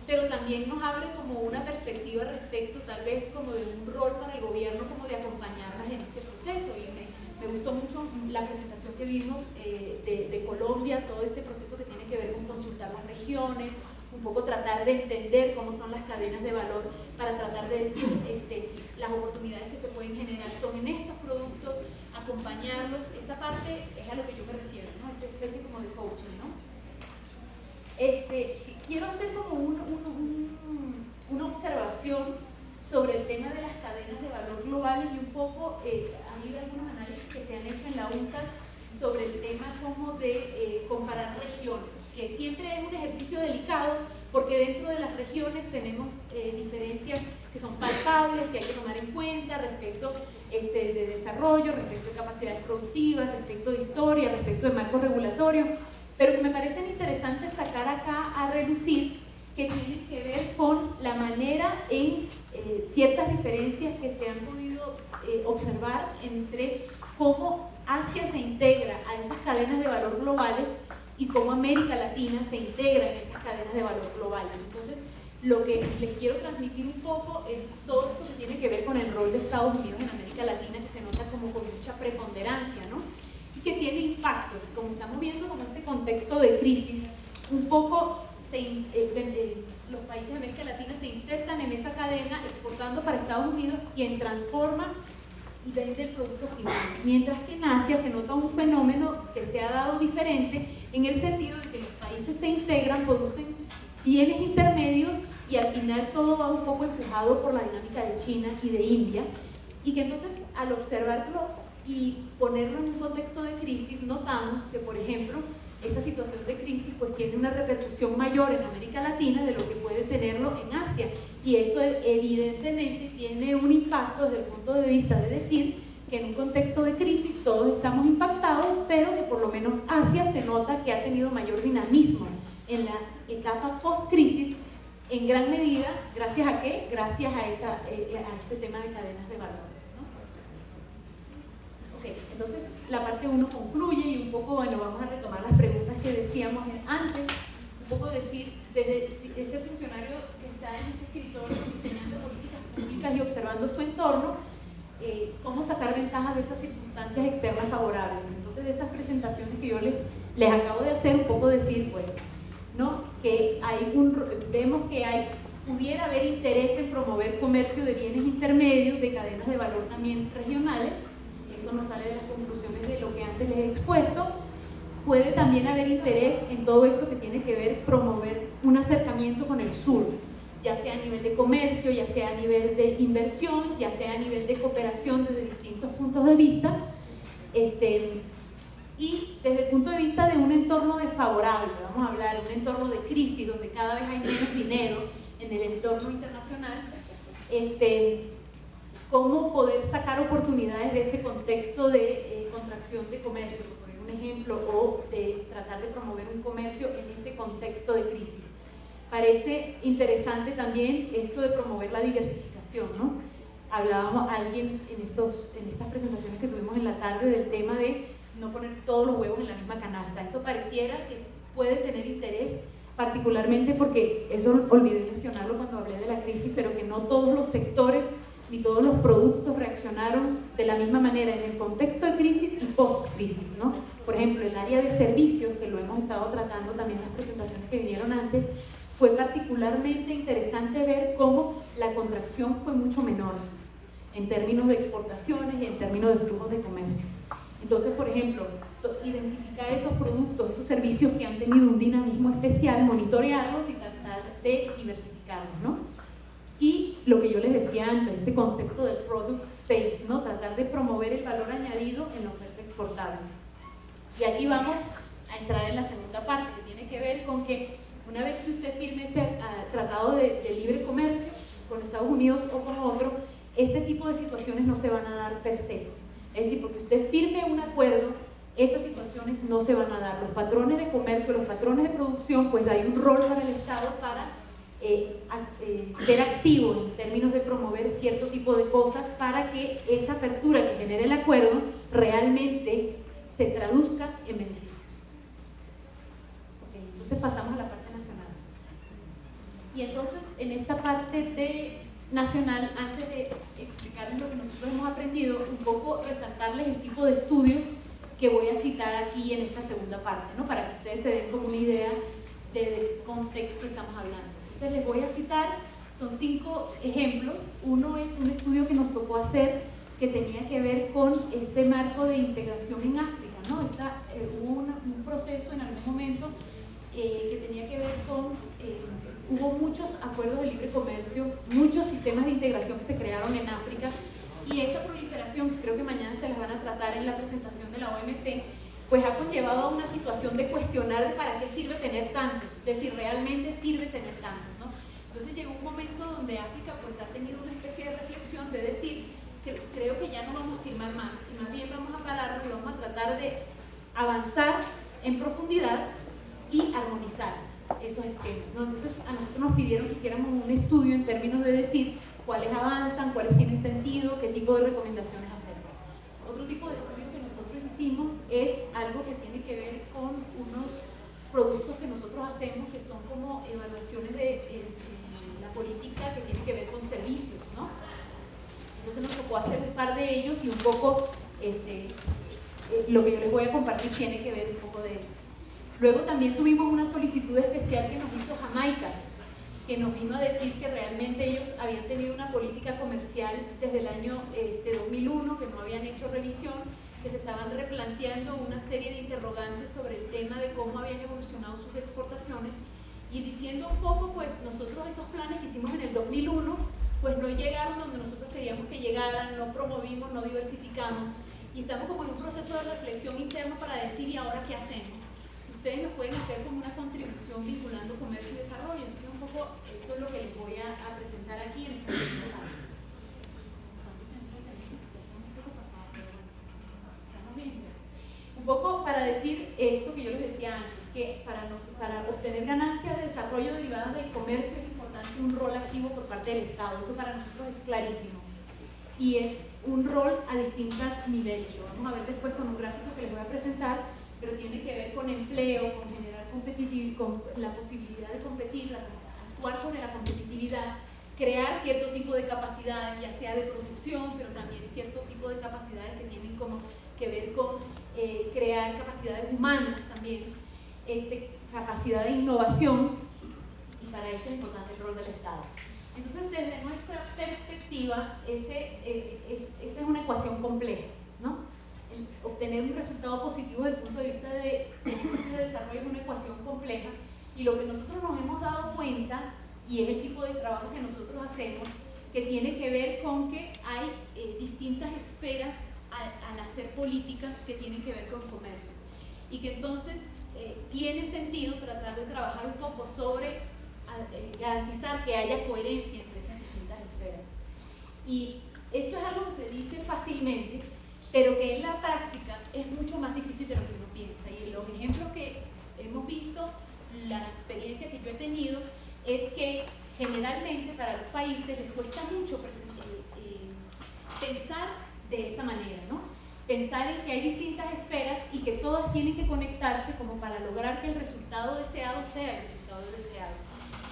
pero también nos abre como una perspectiva respecto tal vez como de un rol para el gobierno, como de acompañarlas en ese proceso. Y me gustó mucho la presentación que vimos de Colombia, todo este proceso que tiene que ver con consultar las regiones, un poco tratar de entender cómo son las cadenas de valor, para tratar de decir las oportunidades que se pueden generar son en estos productos, acompañarlos. Esa parte es a lo que yo me refiero, ¿no? Esa especie como de coaching, ¿no? Quiero hacer como una observación sobre el tema de las cadenas de valor globales, y un poco han habido algunos análisis que se han hecho en la UNCTAD sobre el tema como de comparar regiones, que siempre es un ejercicio delicado, porque dentro de las regiones tenemos diferencias que son palpables, que hay que tomar en cuenta respecto de desarrollo, respecto de capacidades productivas, respecto de historia, respecto de marcos regulatorios, pero que me parecen interesantes sacar acá a relucir, que tienen que ver con la manera en ciertas diferencias que se han podido observar entre cómo Asia se integra a esas cadenas de valor globales y cómo América Latina se integra en esas cadenas de valor globales. Entonces, lo que les quiero transmitir un poco es todo esto que tiene que ver con el rol de Estados Unidos en América Latina, que se nota como con mucha preponderancia, ¿no? Y que tiene impactos. Como estamos viendo, como este contexto de crisis, un poco los países de América Latina se insertan en esa cadena exportando para Estados Unidos, quien transforma y vende el producto final. Mientras que en Asia se nota un fenómeno que se ha dado diferente en el sentido de que los países se integran, producen bienes intermedios y al final todo va un poco empujado por la dinámica de China y de India, y que entonces al observarlo y ponerlo en un contexto de crisis notamos que, por ejemplo, esta situación de crisis pues tiene una repercusión mayor en América Latina de lo que puede tenerlo en Asia, y eso evidentemente tiene un impacto desde el punto de vista de decir que en un contexto de crisis todos estamos impactados, pero que por lo menos Asia se nota que ha tenido mayor dinamismo en la etapa post-crisis, en gran medida, ¿gracias a qué? Gracias a este tema de cadenas de valor, ¿no? Ok, entonces la parte 1 concluye y un poco, bueno, vamos a retomar las preguntas que decíamos antes, un poco decir, desde ese funcionario que está en ese escritorio diseñando políticas públicas y observando su entorno, cómo sacar ventaja de esas circunstancias externas favorables. Entonces, de esas presentaciones que yo les acabo de hacer, un poco decir, pues, ¿no? Que vemos que pudiera haber interés en promover comercio de bienes intermedios, de cadenas de valor también regionales. Eso nos sale de las conclusiones de lo que antes les he expuesto. Puede también haber interés en todo esto que tiene que ver promover un acercamiento con el sur, ya sea a nivel de comercio, ya sea a nivel de inversión, ya sea a nivel de cooperación desde distintos puntos de vista. Y desde el punto de vista de un entorno desfavorable, vamos a hablar de un entorno de crisis donde cada vez hay menos dinero en el entorno internacional, cómo poder sacar oportunidades de ese contexto de contracción de comercio, por poner un ejemplo, o de tratar de promover un comercio en ese contexto de crisis. Parece interesante también esto de promover la diversificación, ¿no? Hablábamos alguien en estas presentaciones que tuvimos en la tarde del tema de no poner todos los huevos en la misma canasta. Eso pareciera que puede tener interés, particularmente porque, eso olvidé mencionarlo cuando hablé de la crisis, pero que no todos los sectores ni todos los productos reaccionaron de la misma manera en el contexto de crisis y post-crisis, ¿no? Por ejemplo, el área de servicios, que lo hemos estado tratando también en las presentaciones que vinieron antes, fue particularmente interesante ver cómo la contracción fue mucho menor en términos de exportaciones y en términos de flujos de comercio. Entonces, por ejemplo, identificar esos productos, esos servicios que han tenido un dinamismo especial, monitorearlos y tratar de diversificarlos, ¿no? Y lo que yo les decía antes, este concepto del product space, ¿no? Tratar de promover el valor añadido en la oferta exportable. Y aquí vamos a entrar en la segunda parte, que tiene que ver con que una vez que usted firme ese tratado de libre comercio con Estados Unidos o con otro, este tipo de situaciones no se van a dar per se. Es decir, porque usted firme un acuerdo, esas situaciones no se van a dar. Los patrones de comercio, los patrones de producción, pues hay un rol para el Estado para ser activo en términos de promover cierto tipo de cosas para que esa apertura que genere el acuerdo realmente se traduzca en beneficios. Okay, entonces pasamos a la parte nacional. Y entonces en esta parte de nacional, antes de explicarles lo que nosotros hemos aprendido, un poco resaltarles el tipo de estudios que voy a citar aquí en esta segunda parte, ¿no? Para que ustedes se den como una idea del contexto que estamos hablando. Entonces les voy a citar, son 5 ejemplos. Uno es un estudio que nos tocó hacer que tenía que ver con este marco de integración en África, ¿no? Hubo un proceso en algún momento que tenía que ver con, hubo muchos acuerdos de libre comercio, muchos sistemas de integración que se crearon en África, y esa proliferación, que creo que mañana se las van a tratar en la presentación de la OMC, pues ha conllevado a una situación de cuestionar de para qué sirve tener tantos, de si realmente sirve tener tantos, ¿no? Entonces llegó un momento donde África pues ha tenido una especie de reflexión de decir, creo que ya no vamos a firmar más, y más bien vamos a pararnos y vamos a tratar de avanzar en profundidad y armonizar esos esquemas, ¿no? Entonces a nosotros nos pidieron que hiciéramos un estudio en términos de decir cuáles avanzan, cuáles tienen sentido, qué tipo de recomendaciones hacer. Otro tipo de estudios que nosotros hicimos es algo que tiene que ver con unos productos que nosotros hacemos que son como evaluaciones de la política que tiene que ver con servicios, ¿no? Entonces nos tocó hacer un par de ellos y un poco lo que yo les voy a compartir tiene que ver un poco de eso. Luego también tuvimos una solicitud especial que nos hizo Jamaica que nos vino a decir que realmente ellos habían tenido una política comercial desde el año 2001, que no habían hecho revisión, que se estaban replanteando una serie de interrogantes sobre el tema de cómo habían evolucionado sus exportaciones, y diciendo un poco, pues nosotros esos planes que hicimos en el 2001, pues no llegaron donde nosotros queríamos que llegaran, no promovimos, no diversificamos, y estamos como en un proceso de reflexión interno para decir, ¿y ahora qué hacemos? Ustedes nos pueden hacer como una contribución vinculando comercio y desarrollo. Entonces un poco esto es lo que les voy a presentar aquí en este momento. Un poco para decir esto que yo les decía antes, que para obtener ganancias de desarrollo derivadas del comercio es importante un rol activo por parte del Estado. Eso para nosotros es clarísimo. Y es un rol a distintos niveles. Lo vamos a ver después con un gráfico que les voy a presentar, pero tiene que ver con empleo, con generar competitividad, con la posibilidad de competir, actuar sobre la competitividad, crear cierto tipo de capacidades, ya sea de producción, pero también cierto tipo de capacidades que tienen como que ver con crear capacidades humanas también, capacidad de innovación, y para eso es importante el rol del Estado. Entonces, desde nuestra perspectiva, esa es una ecuación compleja, ¿no? Obtener un resultado positivo desde el punto de vista de beneficio de desarrollo es una ecuación compleja, y lo que nosotros nos hemos dado cuenta, y es el tipo de trabajo que nosotros hacemos, que tiene que ver con que hay distintas esferas al hacer políticas que tienen que ver con comercio, y que entonces tiene sentido tratar de trabajar un poco sobre garantizar que haya coherencia entre esas distintas esferas. Y esto es algo que se dice fácilmente, pero que en la práctica es mucho más difícil de lo que uno piensa. Y los ejemplos que hemos visto, la experiencia que yo he tenido, es que generalmente para los países les cuesta mucho pensar de esta manera, ¿no? Pensar en que hay distintas esferas y que todas tienen que conectarse como para lograr que el resultado deseado sea el resultado deseado.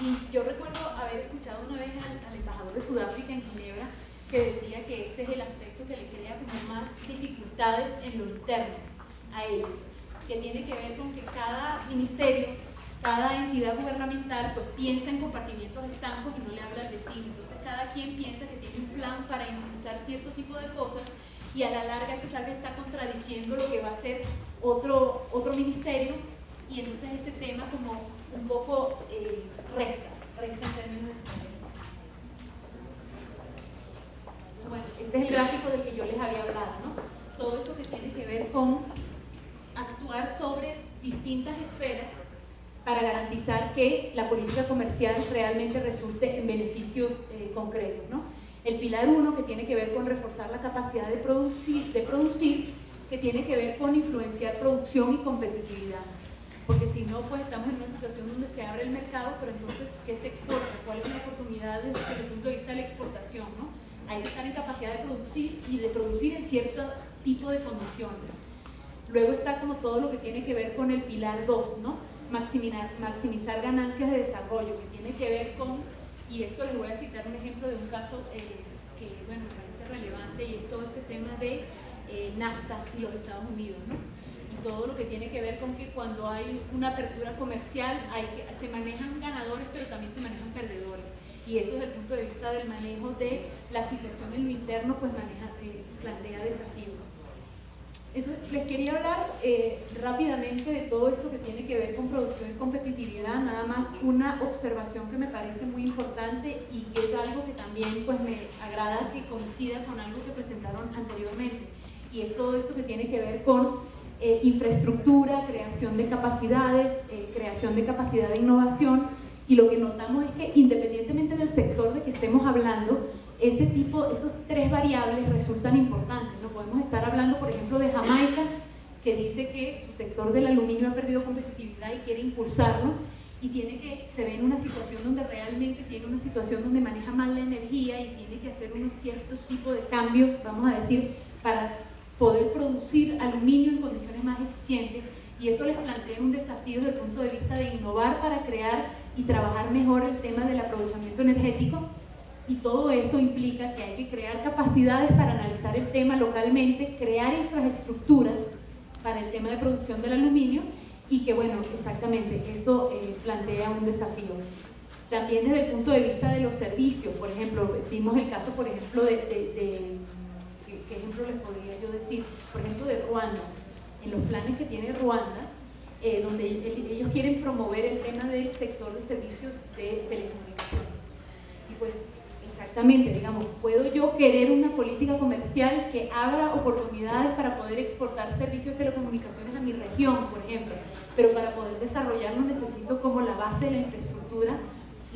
Y yo recuerdo haber escuchado una vez al embajador de Sudáfrica en Ginebra que decía que este es el aspecto que le crea como más dificultades en lo interno a ellos, que tiene que ver con que cada ministerio, cada entidad gubernamental pues piensa en compartimientos estancos y no le habla al vecino. Entonces cada quien piensa que tiene un plan para impulsar cierto tipo de cosas, y a la larga eso tal vez está contradiciendo lo que va a hacer otro ministerio, y entonces ese tema como un poco resta en términos de... Bueno, este es el gráfico del que yo les había hablado, ¿no? Todo esto que tiene que ver con actuar sobre distintas esferas para garantizar que la política comercial realmente resulte en beneficios concretos, ¿no? El pilar 1, que tiene que ver con reforzar la capacidad de producir, que tiene que ver con influenciar producción y competitividad. Porque si no, pues estamos en una situación donde se abre el mercado, pero entonces, ¿qué se exporta? ¿Cuál es la oportunidad desde el punto de vista de la exportación, ¿no? Hay que estar en capacidad de producir y de producir en cierto tipo de condiciones. Luego está como todo lo que tiene que ver con el pilar 2, ¿no? Maximizar ganancias de desarrollo, que tiene que ver con, y esto les voy a citar un ejemplo de un caso que, bueno, me parece relevante, y es todo este tema de NAFTA y los Estados Unidos, ¿no? Y todo lo que tiene que ver con que cuando hay una apertura comercial se manejan ganadores, pero también se manejan perdedores. Y eso desde el punto de vista del manejo de la situación en lo interno, pues plantea desafíos. Entonces, les quería hablar rápidamente de todo esto que tiene que ver con producción y competitividad. Nada más una observación que me parece muy importante y que es algo que también pues, me agrada que coincida con algo que presentaron anteriormente. Y es todo esto que tiene que ver con infraestructura, creación de capacidad de innovación. Y lo que notamos es que independientemente del sector de que estemos hablando, esas tres variables resultan importantes, ¿no? Podemos estar hablando, por ejemplo, de Jamaica, que dice que su sector del aluminio ha perdido competitividad y quiere impulsarlo, y se ve en una situación donde realmente tiene una situación donde maneja mal la energía y tiene que hacer unos ciertos tipos de cambios, vamos a decir, para poder producir aluminio en condiciones más eficientes, y eso les plantea un desafío desde el punto de vista de innovar para crear y trabajar mejor el tema del aprovechamiento energético. Y todo eso implica que hay que crear capacidades para analizar el tema localmente, crear infraestructuras para el tema de producción del aluminio, y que bueno, exactamente, eso plantea un desafío. También desde el punto de vista de los servicios, por ejemplo, vimos el caso, por ejemplo, ¿qué ejemplo les podría yo decir? Por ejemplo, de Ruanda. En los planes que tiene Ruanda, donde ellos quieren promover el tema del sector de servicios de telecomunicaciones. Y pues, exactamente, digamos, ¿puedo yo querer una política comercial que abra oportunidades para poder exportar servicios de telecomunicaciones a mi región, por ejemplo? Pero para poder desarrollarlo necesito como la base de la infraestructura,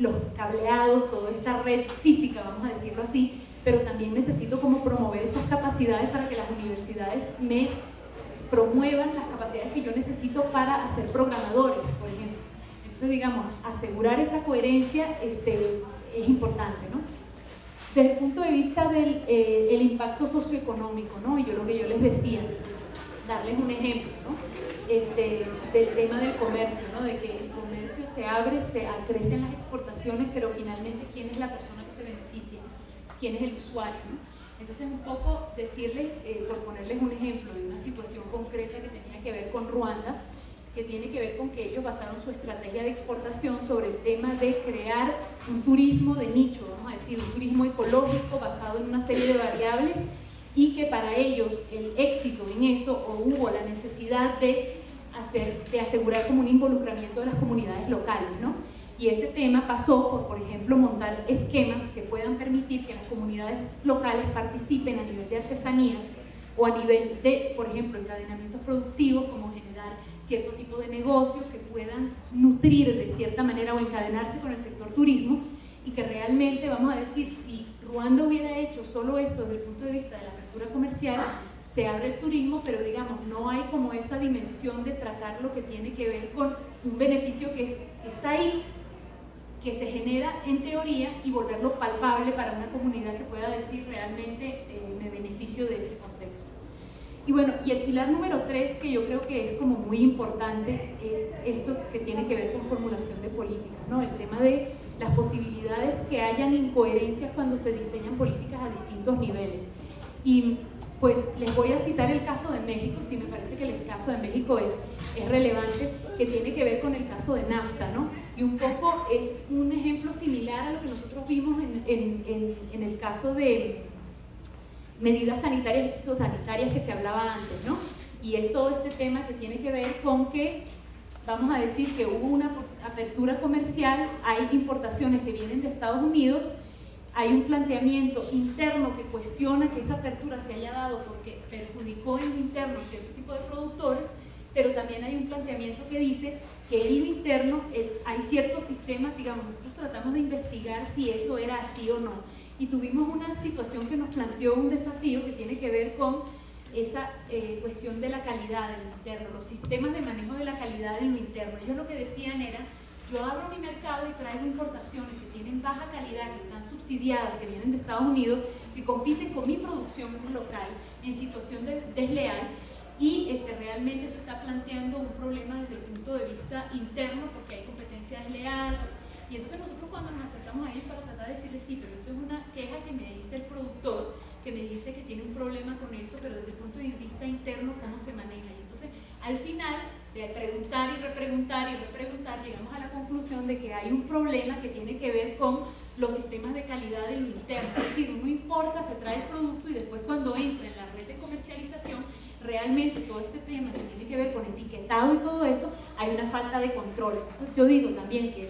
los cableados, toda esta red física, vamos a decirlo así, pero también necesito como promover esas capacidades para que las universidades me promuevan las capacidades que yo necesito para hacer programadores, por ejemplo. Entonces, digamos, asegurar esa coherencia es importante, ¿no? Desde el punto de vista del el impacto socioeconómico, ¿no? Y lo que yo les decía, darles un ejemplo, ¿no? Del tema del comercio, ¿no? De que el comercio se abre, crecen las exportaciones, pero finalmente, ¿quién es la persona que se beneficia? ¿Quién es el usuario, ¿no? Entonces, un poco decirles, por ponerles un ejemplo de una situación concreta que tenía que ver con Ruanda, que tiene que ver con que ellos basaron su estrategia de exportación sobre el tema de crear un turismo de nicho, vamos a decir, un turismo ecológico basado en una serie de variables, y que para ellos el éxito en eso, o hubo la necesidad de asegurar como un involucramiento de las comunidades locales, ¿no? Y ese tema pasó por ejemplo, montar esquemas que puedan permitir que las comunidades locales participen a nivel de artesanías o a nivel de, por ejemplo, encadenamientos productivos, como generar cierto tipo de negocios que puedan nutrir de cierta manera o encadenarse con el sector turismo, y que realmente, vamos a decir, si Ruanda hubiera hecho solo esto desde el punto de vista de la apertura comercial, se abre el turismo, pero digamos, no hay como esa dimensión de tratar lo que tiene que ver con un beneficio que está ahí, que se genera en teoría, y volverlo palpable para una comunidad que pueda decir realmente me beneficio de ese contexto. Y bueno, y el pilar número 3, que yo creo que es como muy importante, es esto que tiene que ver con formulación de políticas, ¿no? El tema de las posibilidades que hayan incoherencias cuando se diseñan políticas a distintos niveles. Y pues les voy a citar el caso de México, sí, me parece que el caso de México es relevante, que tiene que ver con el caso de NAFTA, ¿no? Y un poco es un ejemplo similar a lo que nosotros vimos en el caso de medidas sanitarias y fitosanitarias que se hablaba antes, ¿no? Y es todo este tema que tiene que ver con que, vamos a decir que hubo una apertura comercial, hay importaciones que vienen de Estados Unidos, hay un planteamiento interno que cuestiona que esa apertura se haya dado porque perjudicó en lo interno a cierto tipo de productores, pero también hay un planteamiento que dice que en lo interno hay ciertos sistemas, digamos, nosotros tratamos de investigar si eso era así o no, y tuvimos una situación que nos planteó un desafío que tiene que ver con esa cuestión de la calidad en lo interno, los sistemas de manejo de la calidad en lo interno. Ellos lo que decían era, yo abro mi mercado y traigo importaciones que tienen baja calidad, que están subsidiadas, que vienen de Estados Unidos, que compiten con mi producción local en situación desleal, y realmente eso está planteando un problema desde el punto de vista interno, porque hay competencia desleal. Y entonces nosotros, cuando nos acercamos a ellos para tratar de decirles, sí, pero esto es una queja que me dice el productor, que me dice que tiene un problema con eso, pero desde el punto de vista interno, ¿cómo se maneja? Y entonces, al final, de preguntar y repreguntar, llegamos a la conclusión de que hay un problema que tiene que ver con los sistemas de calidad en lo interno. Es decir, uno importa, se trae el producto, y después, cuando entra en la red de comercialización, realmente todo este tema que tiene que ver con etiquetado y todo eso, hay una falta de control. Entonces, yo digo también que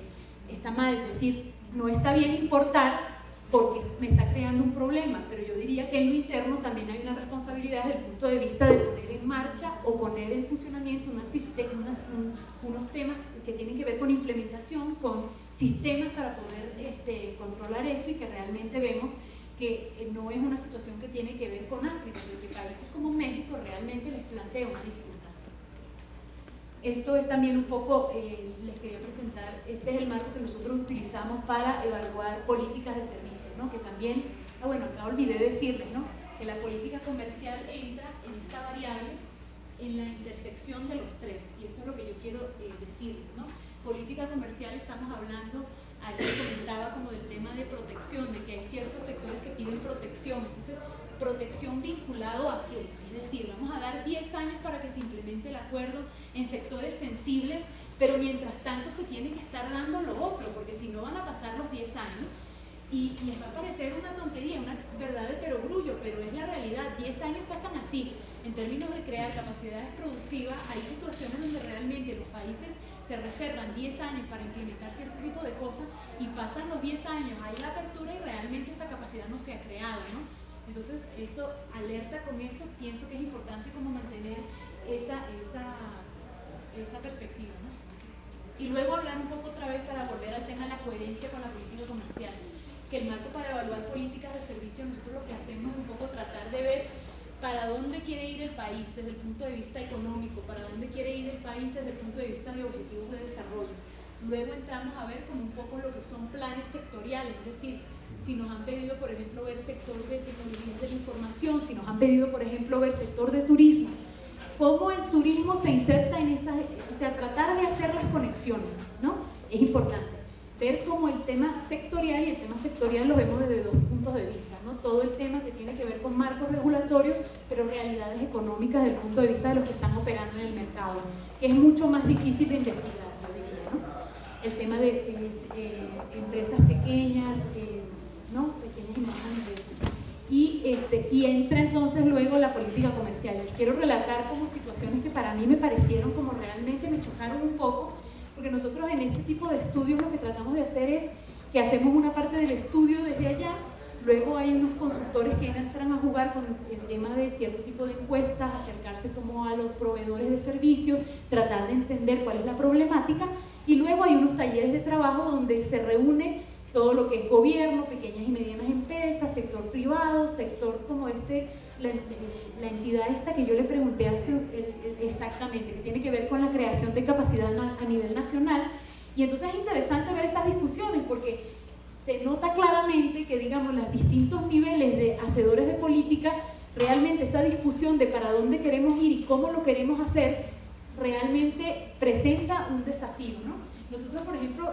está mal, es decir, no está bien importar porque me está creando un problema, pero yo diría que en lo interno también hay una responsabilidad desde el punto de vista de poner en marcha o poner en funcionamiento unos temas que tienen que ver con implementación, con sistemas para poder controlar eso, y que realmente vemos que no es una situación que tiene que ver con África, pero que países como México realmente les plantea una dificultad. Esto es también un poco, les quería presentar, este es el marco que nosotros utilizamos para evaluar políticas de servicios, ¿no? Que también, bueno, acá olvidé decirles, ¿no? Que la política comercial entra en esta variable, en la intersección de los tres, y esto es lo que yo quiero decirles, ¿no? Política comercial, estamos hablando, alguien comentaba como del tema de protección, de que hay ciertos sectores que piden protección. Entonces, protección vinculado a qué, es decir, vamos a dar 10 años para que se implemente el acuerdo en sectores sensibles pero mientras tanto se tiene que estar dando lo otro, porque si no van a pasar los 10 años y les va a parecer una tontería, una verdad de perogrullo, pero es la realidad. 10 años pasan así. En términos de crear capacidades productivas, hay situaciones donde realmente los países se reservan 10 años para implementar cierto tipo de cosas y pasan los 10 años, hay la apertura y realmente esa capacidad no se ha creado, ¿no? Entonces, eso alerta con eso, pienso que es importante como mantener esa perspectiva, ¿no? Y luego hablar un poco otra vez para volver al tema de la coherencia con la política comercial, que el marco para evaluar políticas de servicio, nosotros lo que hacemos es un poco tratar de ver para dónde quiere ir el país desde el punto de vista económico, para dónde quiere ir el país desde el punto de vista de objetivos de desarrollo. Luego entramos a ver como un poco lo que son planes sectoriales, es decir, si nos han pedido, por ejemplo, ver sector de tecnologías de la información, si nos han pedido, por ejemplo, ver sector de turismo, cómo el turismo se inserta en esas, o sea, tratar de hacer las conexiones, ¿no? Es importante ver cómo el tema sectorial, y el tema sectorial lo vemos desde dos puntos de vista, ¿no? Todo el tema que tiene que ver con marcos regulatorios, pero realidades económicas desde el punto de vista de los que están operando en el mercado, que es mucho más difícil de investigar, yo diría, ¿no? El tema de empresas pequeñas, ¿no? Pequeñas y medianas empresas. Y entra entonces luego la política comercial. Les quiero relatar como situaciones que para mí me parecieron como realmente me chocaron un poco, porque nosotros en este tipo de estudios lo que tratamos de hacer es que hacemos una parte del estudio desde allá, luego hay unos consultores que entran a jugar con el tema de cierto tipo de encuestas, acercarse como a los proveedores de servicios, tratar de entender cuál es la problemática, y luego hay unos talleres de trabajo donde se reúne todo lo que es gobierno, pequeñas y medianas empresas, sector privado, sector como la entidad esta que yo le pregunté exactamente, que tiene que ver con la creación de capacidad a nivel nacional. Y entonces es interesante ver esas discusiones porque se nota claramente que, digamos, los distintos niveles de hacedores de política, realmente esa discusión de para dónde queremos ir y cómo lo queremos hacer, realmente presenta un desafío, ¿no? Nosotros, por ejemplo,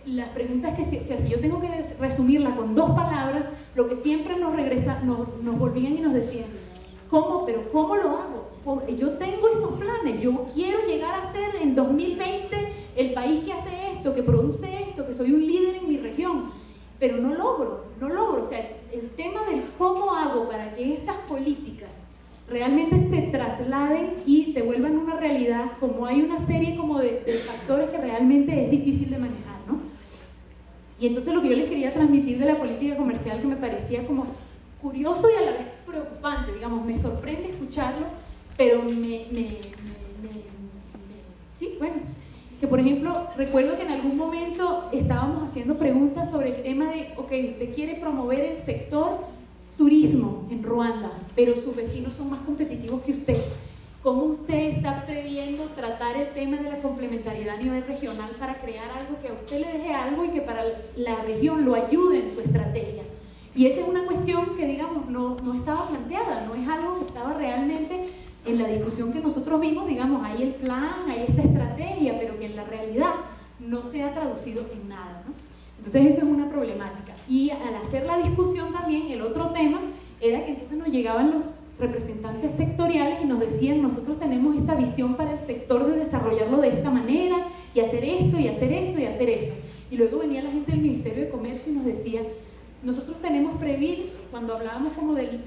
las preguntas que si yo tengo que resumirla con 2 palabras, lo que siempre nos volvían y nos decían, ¿cómo? ¿Pero cómo lo hago? Yo tengo esos planes, yo quiero llegar a ser en 2020 el país que hace esto, que produce esto, que soy un líder en mi región, pero no logro, o sea, el tema del cómo hago para que estas políticas realmente se trasladen y se vuelvan una realidad, como hay una serie como de factores que realmente es difícil de manejar, ¿no? Y entonces lo que yo les quería transmitir de la política comercial, que me parecía como curioso y a la vez preocupante, digamos, me sorprende escucharlo, pero sí, bueno, que por ejemplo, recuerdo que en algún momento estábamos haciendo preguntas sobre el tema de, ok, usted quiere promover el sector turismo en Ruanda, pero sus vecinos son más competitivos que usted. ¿Cómo usted está previendo tratar el tema de la complementariedad a nivel regional para crear algo que a usted le deje algo y que para la región lo ayude en su estrategia? Y esa es una cuestión que, digamos, no estaba planteada, no es algo que estaba realmente en la discusión que nosotros vimos, digamos, hay el plan, hay esta estrategia, pero que en la realidad no se ha traducido en nada, ¿no? Entonces esa es una problemática. Y al hacer la discusión también, el otro tema era que entonces nos llegaban los representantes sectoriales y nos decían, nosotros tenemos esta visión para el sector de desarrollarlo de esta manera y hacer esto, y hacer esto, y hacer esto. Y luego venía la gente del Ministerio de Comercio y nos decía, nosotros tenemos previsto, cuando hablábamos como del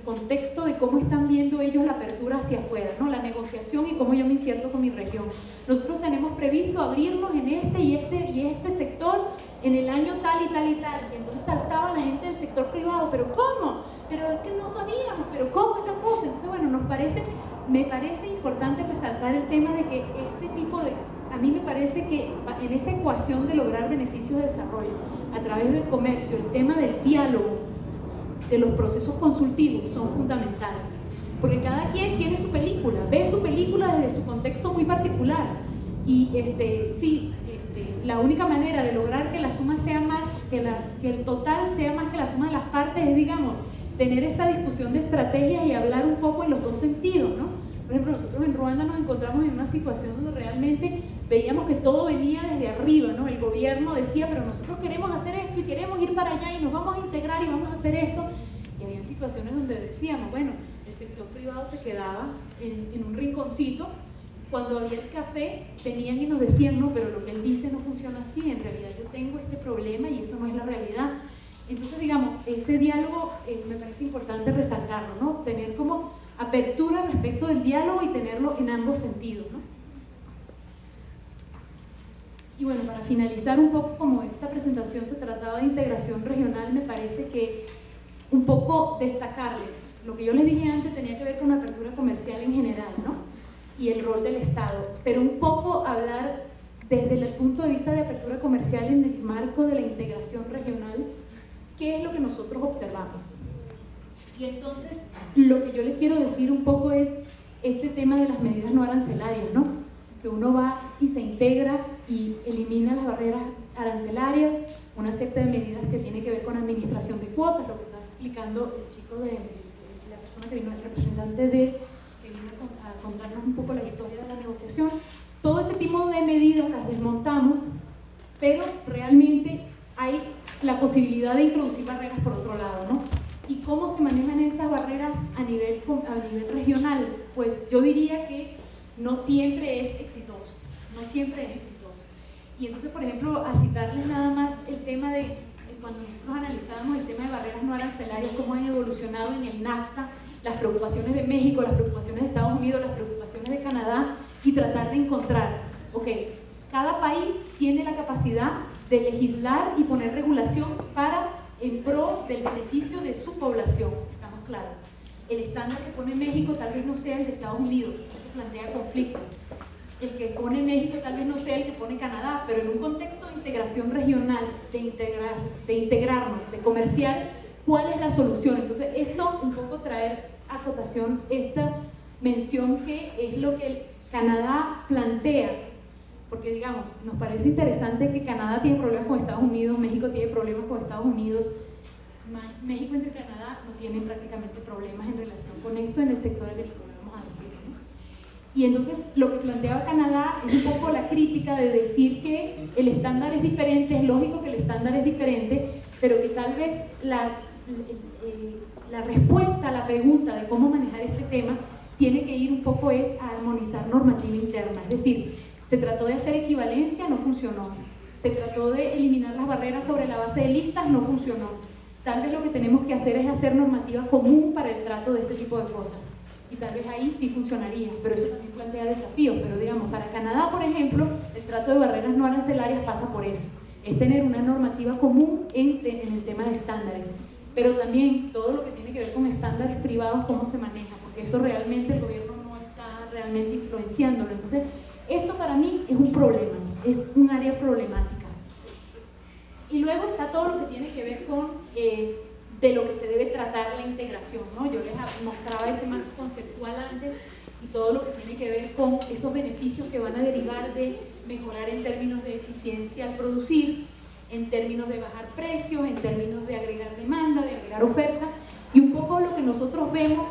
contexto de cómo están viendo ellos la apertura hacia afuera, ¿no? La negociación y cómo yo me inserto con mi región. Nosotros tenemos previsto abrirnos en este y este sector en el año tal y tal y tal. Y entonces saltaba la gente del sector privado, ¿pero cómo? Pero es que no sabíamos, ¿pero cómo es la cosa? Entonces, bueno, me parece importante resaltar el tema de que este tipo de... A mí me parece que en esa ecuación de lograr beneficios de desarrollo a través del comercio, el tema del diálogo, de los procesos consultivos son fundamentales. Porque cada quien tiene su película, ve su película desde su contexto muy particular. Y la única manera de lograr que la suma sea más, que el total sea más que la suma de las partes es, digamos, tener esta discusión de estrategias y hablar un poco en los dos sentidos, ¿no? Por ejemplo, nosotros en Ruanda nos encontramos en una situación donde realmente veíamos que todo venía desde arriba, ¿no? El gobierno decía, pero nosotros queremos hacer esto y queremos ir para allá y nos vamos a integrar y vamos a hacer esto. Y había situaciones donde decíamos, bueno, el sector privado se quedaba en un rinconcito cuando había el café, venían y nos decían, no, pero lo que él dice no funciona así, en realidad yo tengo este problema y eso no es la realidad. Entonces, digamos, ese diálogo me parece importante resaltarlo, ¿no? Tener como apertura respecto del diálogo y tenerlo en ambos sentidos, ¿no? Y bueno, para finalizar un poco, como esta presentación se trataba de integración regional, me parece que un poco destacarles, lo que yo les dije antes tenía que ver con la apertura comercial en general, ¿no? Y el rol del Estado, pero un poco hablar desde el punto de vista de apertura comercial en el marco de la integración regional, qué es lo que nosotros observamos. Y entonces, lo que yo les quiero decir un poco es este tema de las medidas no arancelarias, ¿no? Que uno va y se integra y elimina las barreras arancelarias, una serie de medidas que tiene que ver con administración de cuotas, lo que estaba explicando el chico la persona que vino, el representante que vino a contarnos un poco la historia de la negociación. Todo ese tipo de medidas las desmontamos, pero realmente hay la posibilidad de introducir barreras por otro lado, ¿no? ¿Y cómo se manejan esas barreras a nivel regional? Pues yo diría que no siempre es exitoso, no siempre es exitoso. Y entonces, por ejemplo, a citarles nada más el tema de, cuando nosotros analizábamos el tema de barreras no arancelarias, cómo han evolucionado en el NAFTA, las preocupaciones de México, las preocupaciones de Estados Unidos, las preocupaciones de Canadá, y tratar de encontrar, ok, cada país tiene la capacidad de legislar y poner regulación en pro del beneficio de su población, estamos claros. El estándar que pone México tal vez no sea el de Estados Unidos, eso plantea conflicto. El que pone México tal vez no sea el que pone Canadá, pero en un contexto de integración regional, de integrarnos, de comercial, ¿cuál es la solución? Entonces, esto un poco traer a cotación esta mención que es lo que Canadá plantea, porque digamos, nos parece interesante que Canadá tiene problemas con Estados Unidos, México tiene problemas con Estados Unidos, México entre Canadá no tienen prácticamente problemas en relación con esto en el sector agrícola, vamos a decir, ¿no? Y entonces lo que planteaba Canadá es un poco la crítica de decir que el estándar es diferente, es lógico que el estándar es diferente, pero que tal vez la respuesta a la pregunta de cómo manejar este tema tiene que ir un poco a armonizar normativa interna, es decir, se trató de hacer equivalencia, no funcionó, se trató de eliminar las barreras sobre la base de listas, no funcionó. Tal vez lo que tenemos que hacer es hacer normativa común para el trato de este tipo de cosas. Y tal vez ahí sí funcionaría, pero eso también plantea desafíos. Pero digamos, para Canadá, por ejemplo, el trato de barreras no arancelarias pasa por eso. Es tener una normativa común en el tema de estándares. Pero también todo lo que tiene que ver con estándares privados, cómo se maneja, porque eso realmente el gobierno no está realmente influenciándolo. Entonces, esto para mí es un problema, es un área problemática. Y luego está todo lo que tiene que ver con de lo que se debe tratar la integración, ¿no? Yo les mostraba ese marco conceptual antes y todo lo que tiene que ver con esos beneficios que van a derivar de mejorar en términos de eficiencia al producir, en términos de bajar precios, en términos de agregar demanda, de agregar oferta, y un poco lo que nosotros vemos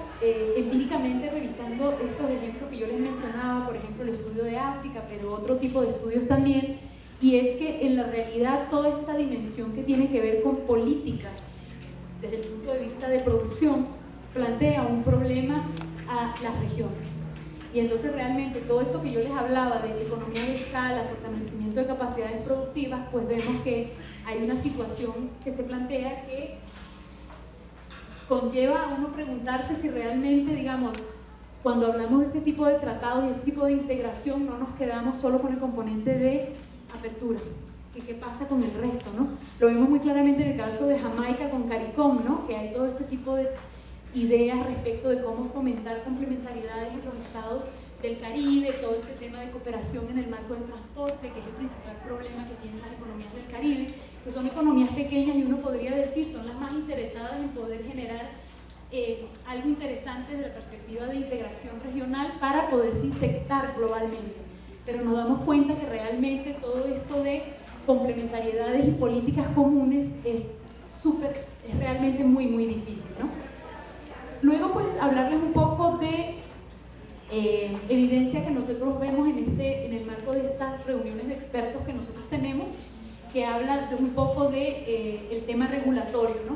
empíricamente revisando estos ejemplos que yo les mencionaba, por ejemplo el estudio de África, pero otro tipo de estudios también, y es que en la realidad toda esta dimensión que tiene que ver con políticas desde el punto de vista de producción plantea un problema a las regiones. Y entonces realmente todo esto que yo les hablaba de economía de escala, fortalecimiento de capacidades productivas, pues vemos que hay una situación que se plantea que conlleva a uno preguntarse si realmente, digamos, cuando hablamos de este tipo de tratados y este tipo de integración, no nos quedamos solo con el componente de apertura, que qué pasa con el resto, ¿no? Lo vemos muy claramente en el caso de Jamaica con CARICOM, ¿no? Que hay todo este tipo de ideas respecto de cómo fomentar complementariedades en los estados del Caribe, todo este tema de cooperación en el marco del transporte, que es el principal problema que tienen las economías del Caribe, que son economías pequeñas y uno podría decir son las más interesadas en poder generar algo interesante desde la perspectiva de integración regional para poderse insertar globalmente. Pero nos damos cuenta que realmente todo esto de complementariedades y políticas comunes es realmente muy, muy difícil, ¿no? Luego, pues, hablarles un poco de evidencia que nosotros vemos en el marco de estas reuniones de expertos que nosotros tenemos, que habla de un poco de el tema regulatorio, ¿no?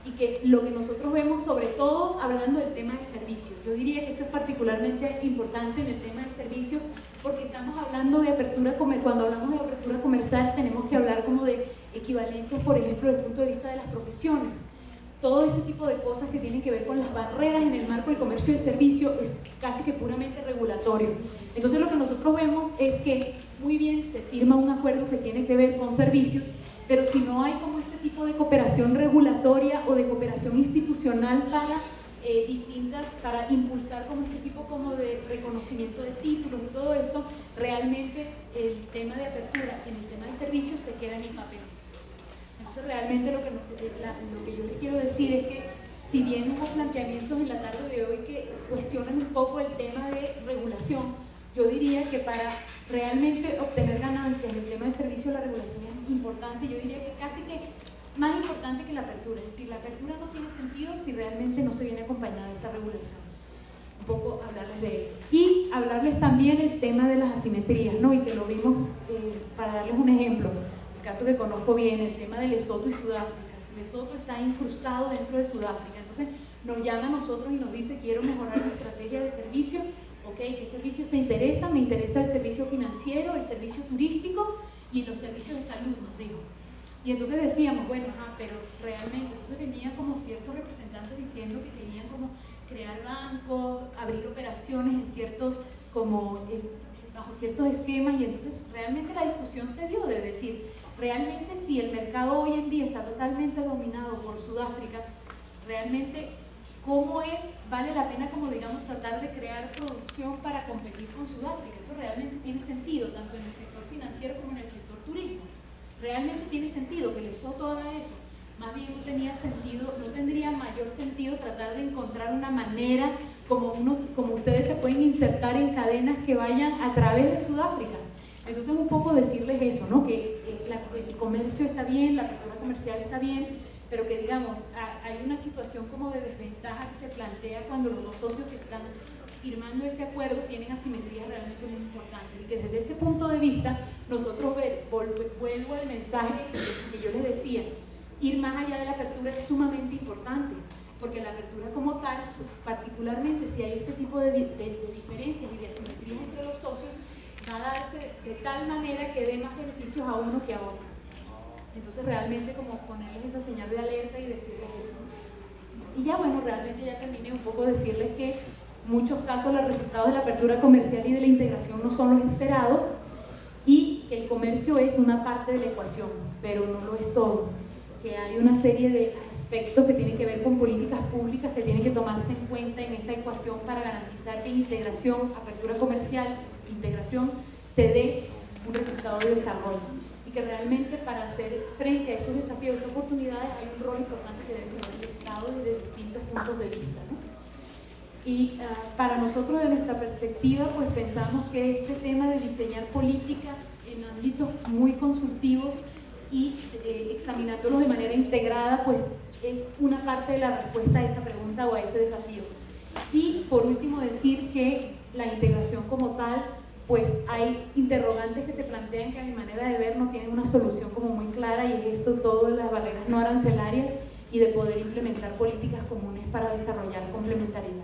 y que lo que nosotros vemos, sobre todo hablando del tema de servicios, yo diría que esto es particularmente importante en el tema de servicios, porque estamos hablando de apertura, cuando hablamos de apertura comercial tenemos que hablar como de equivalencias, por ejemplo, desde el punto de vista de las profesiones. Todo ese tipo de cosas que tienen que ver con las barreras en el marco del comercio de servicio es casi que puramente regulatorio. Entonces lo que nosotros vemos es que muy bien se firma un acuerdo que tiene que ver con servicios, pero si no hay como este tipo de cooperación regulatoria o de cooperación institucional para impulsar como este tipo como de reconocimiento de títulos y todo esto, realmente el tema de apertura en el tema de servicios se queda en el papel. Entonces realmente lo que yo les quiero decir es que si bien hubo planteamientos en la tarde de hoy que cuestionan un poco el tema de regulación, yo diría que para realmente obtener ganancias en el tema de servicio la regulación es importante, yo diría que casi que más importante que la apertura, es decir, la apertura no tiene sentido si realmente no se viene acompañada de esta regulación. Un poco hablarles de eso. Y hablarles también el tema de las asimetrías, ¿no? Y que lo vimos, para darles un ejemplo, el caso que conozco bien, el tema de Lesoto y Sudáfrica. Lesoto está incrustado dentro de Sudáfrica, entonces nos llama a nosotros y nos dice: quiero mejorar mi estrategia de servicio. Ok, ¿qué servicios te interesan? Me interesa el servicio financiero, el servicio turístico y los servicios de salud, nos dijo. Y entonces decíamos, bueno, pero realmente, entonces venían como ciertos representantes diciendo que querían como crear bancos, abrir operaciones en ciertos, bajo ciertos esquemas, y entonces realmente la discusión se dio de decir, realmente si el mercado hoy en día está totalmente dominado por Sudáfrica, realmente ¿cómo vale la pena como digamos tratar de crear producción para competir con Sudáfrica? Eso realmente tiene sentido, tanto en el sector financiero como en el sector turismo. Realmente tiene sentido que Lesoto haga eso. Más bien no tenía sentido, no tendría mayor sentido tratar de encontrar una manera como ustedes se pueden insertar en cadenas que vayan a través de Sudáfrica. Entonces un poco decirles eso, ¿no? Que el comercio está bien, la apertura comercial está bien, pero que digamos, hay una situación como de desventaja que se plantea cuando los dos socios que están firmando ese acuerdo tienen asimetrías realmente muy importantes, y que desde ese punto de vista nosotros vuelvo al mensaje que yo les decía, ir más allá de la apertura es sumamente importante, porque la apertura como tal, particularmente si hay este tipo de diferencias y de asimetrías entre los socios, va a darse de tal manera que dé más beneficios a uno que a otro. Entonces realmente como ponerles esa señal de alerta y decirles eso. Y ya bueno, realmente ya terminé un poco decirles que en muchos casos los resultados de la apertura comercial y de la integración no son los esperados, y que el comercio es una parte de la ecuación, pero no lo es todo, que hay una serie de aspectos que tienen que ver con políticas públicas que tienen que tomarse en cuenta en esa ecuación para garantizar que integración, apertura comercial, integración, se dé un resultado de desarrollo, y que realmente para hacer frente a esos desafíos, esas oportunidades, hay un rol importante que debe tener el Estado desde distintos puntos de vista, ¿no? Y para nosotros, de nuestra perspectiva, pues pensamos que este tema de diseñar políticas en ámbitos muy consultivos y examinándolos de manera integrada, pues es una parte de la respuesta a esa pregunta o a ese desafío. Y por último decir que la integración como tal, pues hay interrogantes que se plantean que a mi manera de ver no tienen una solución como muy clara, y es esto todo de las barreras no arancelarias y de poder implementar políticas comunes para desarrollar complementariedad.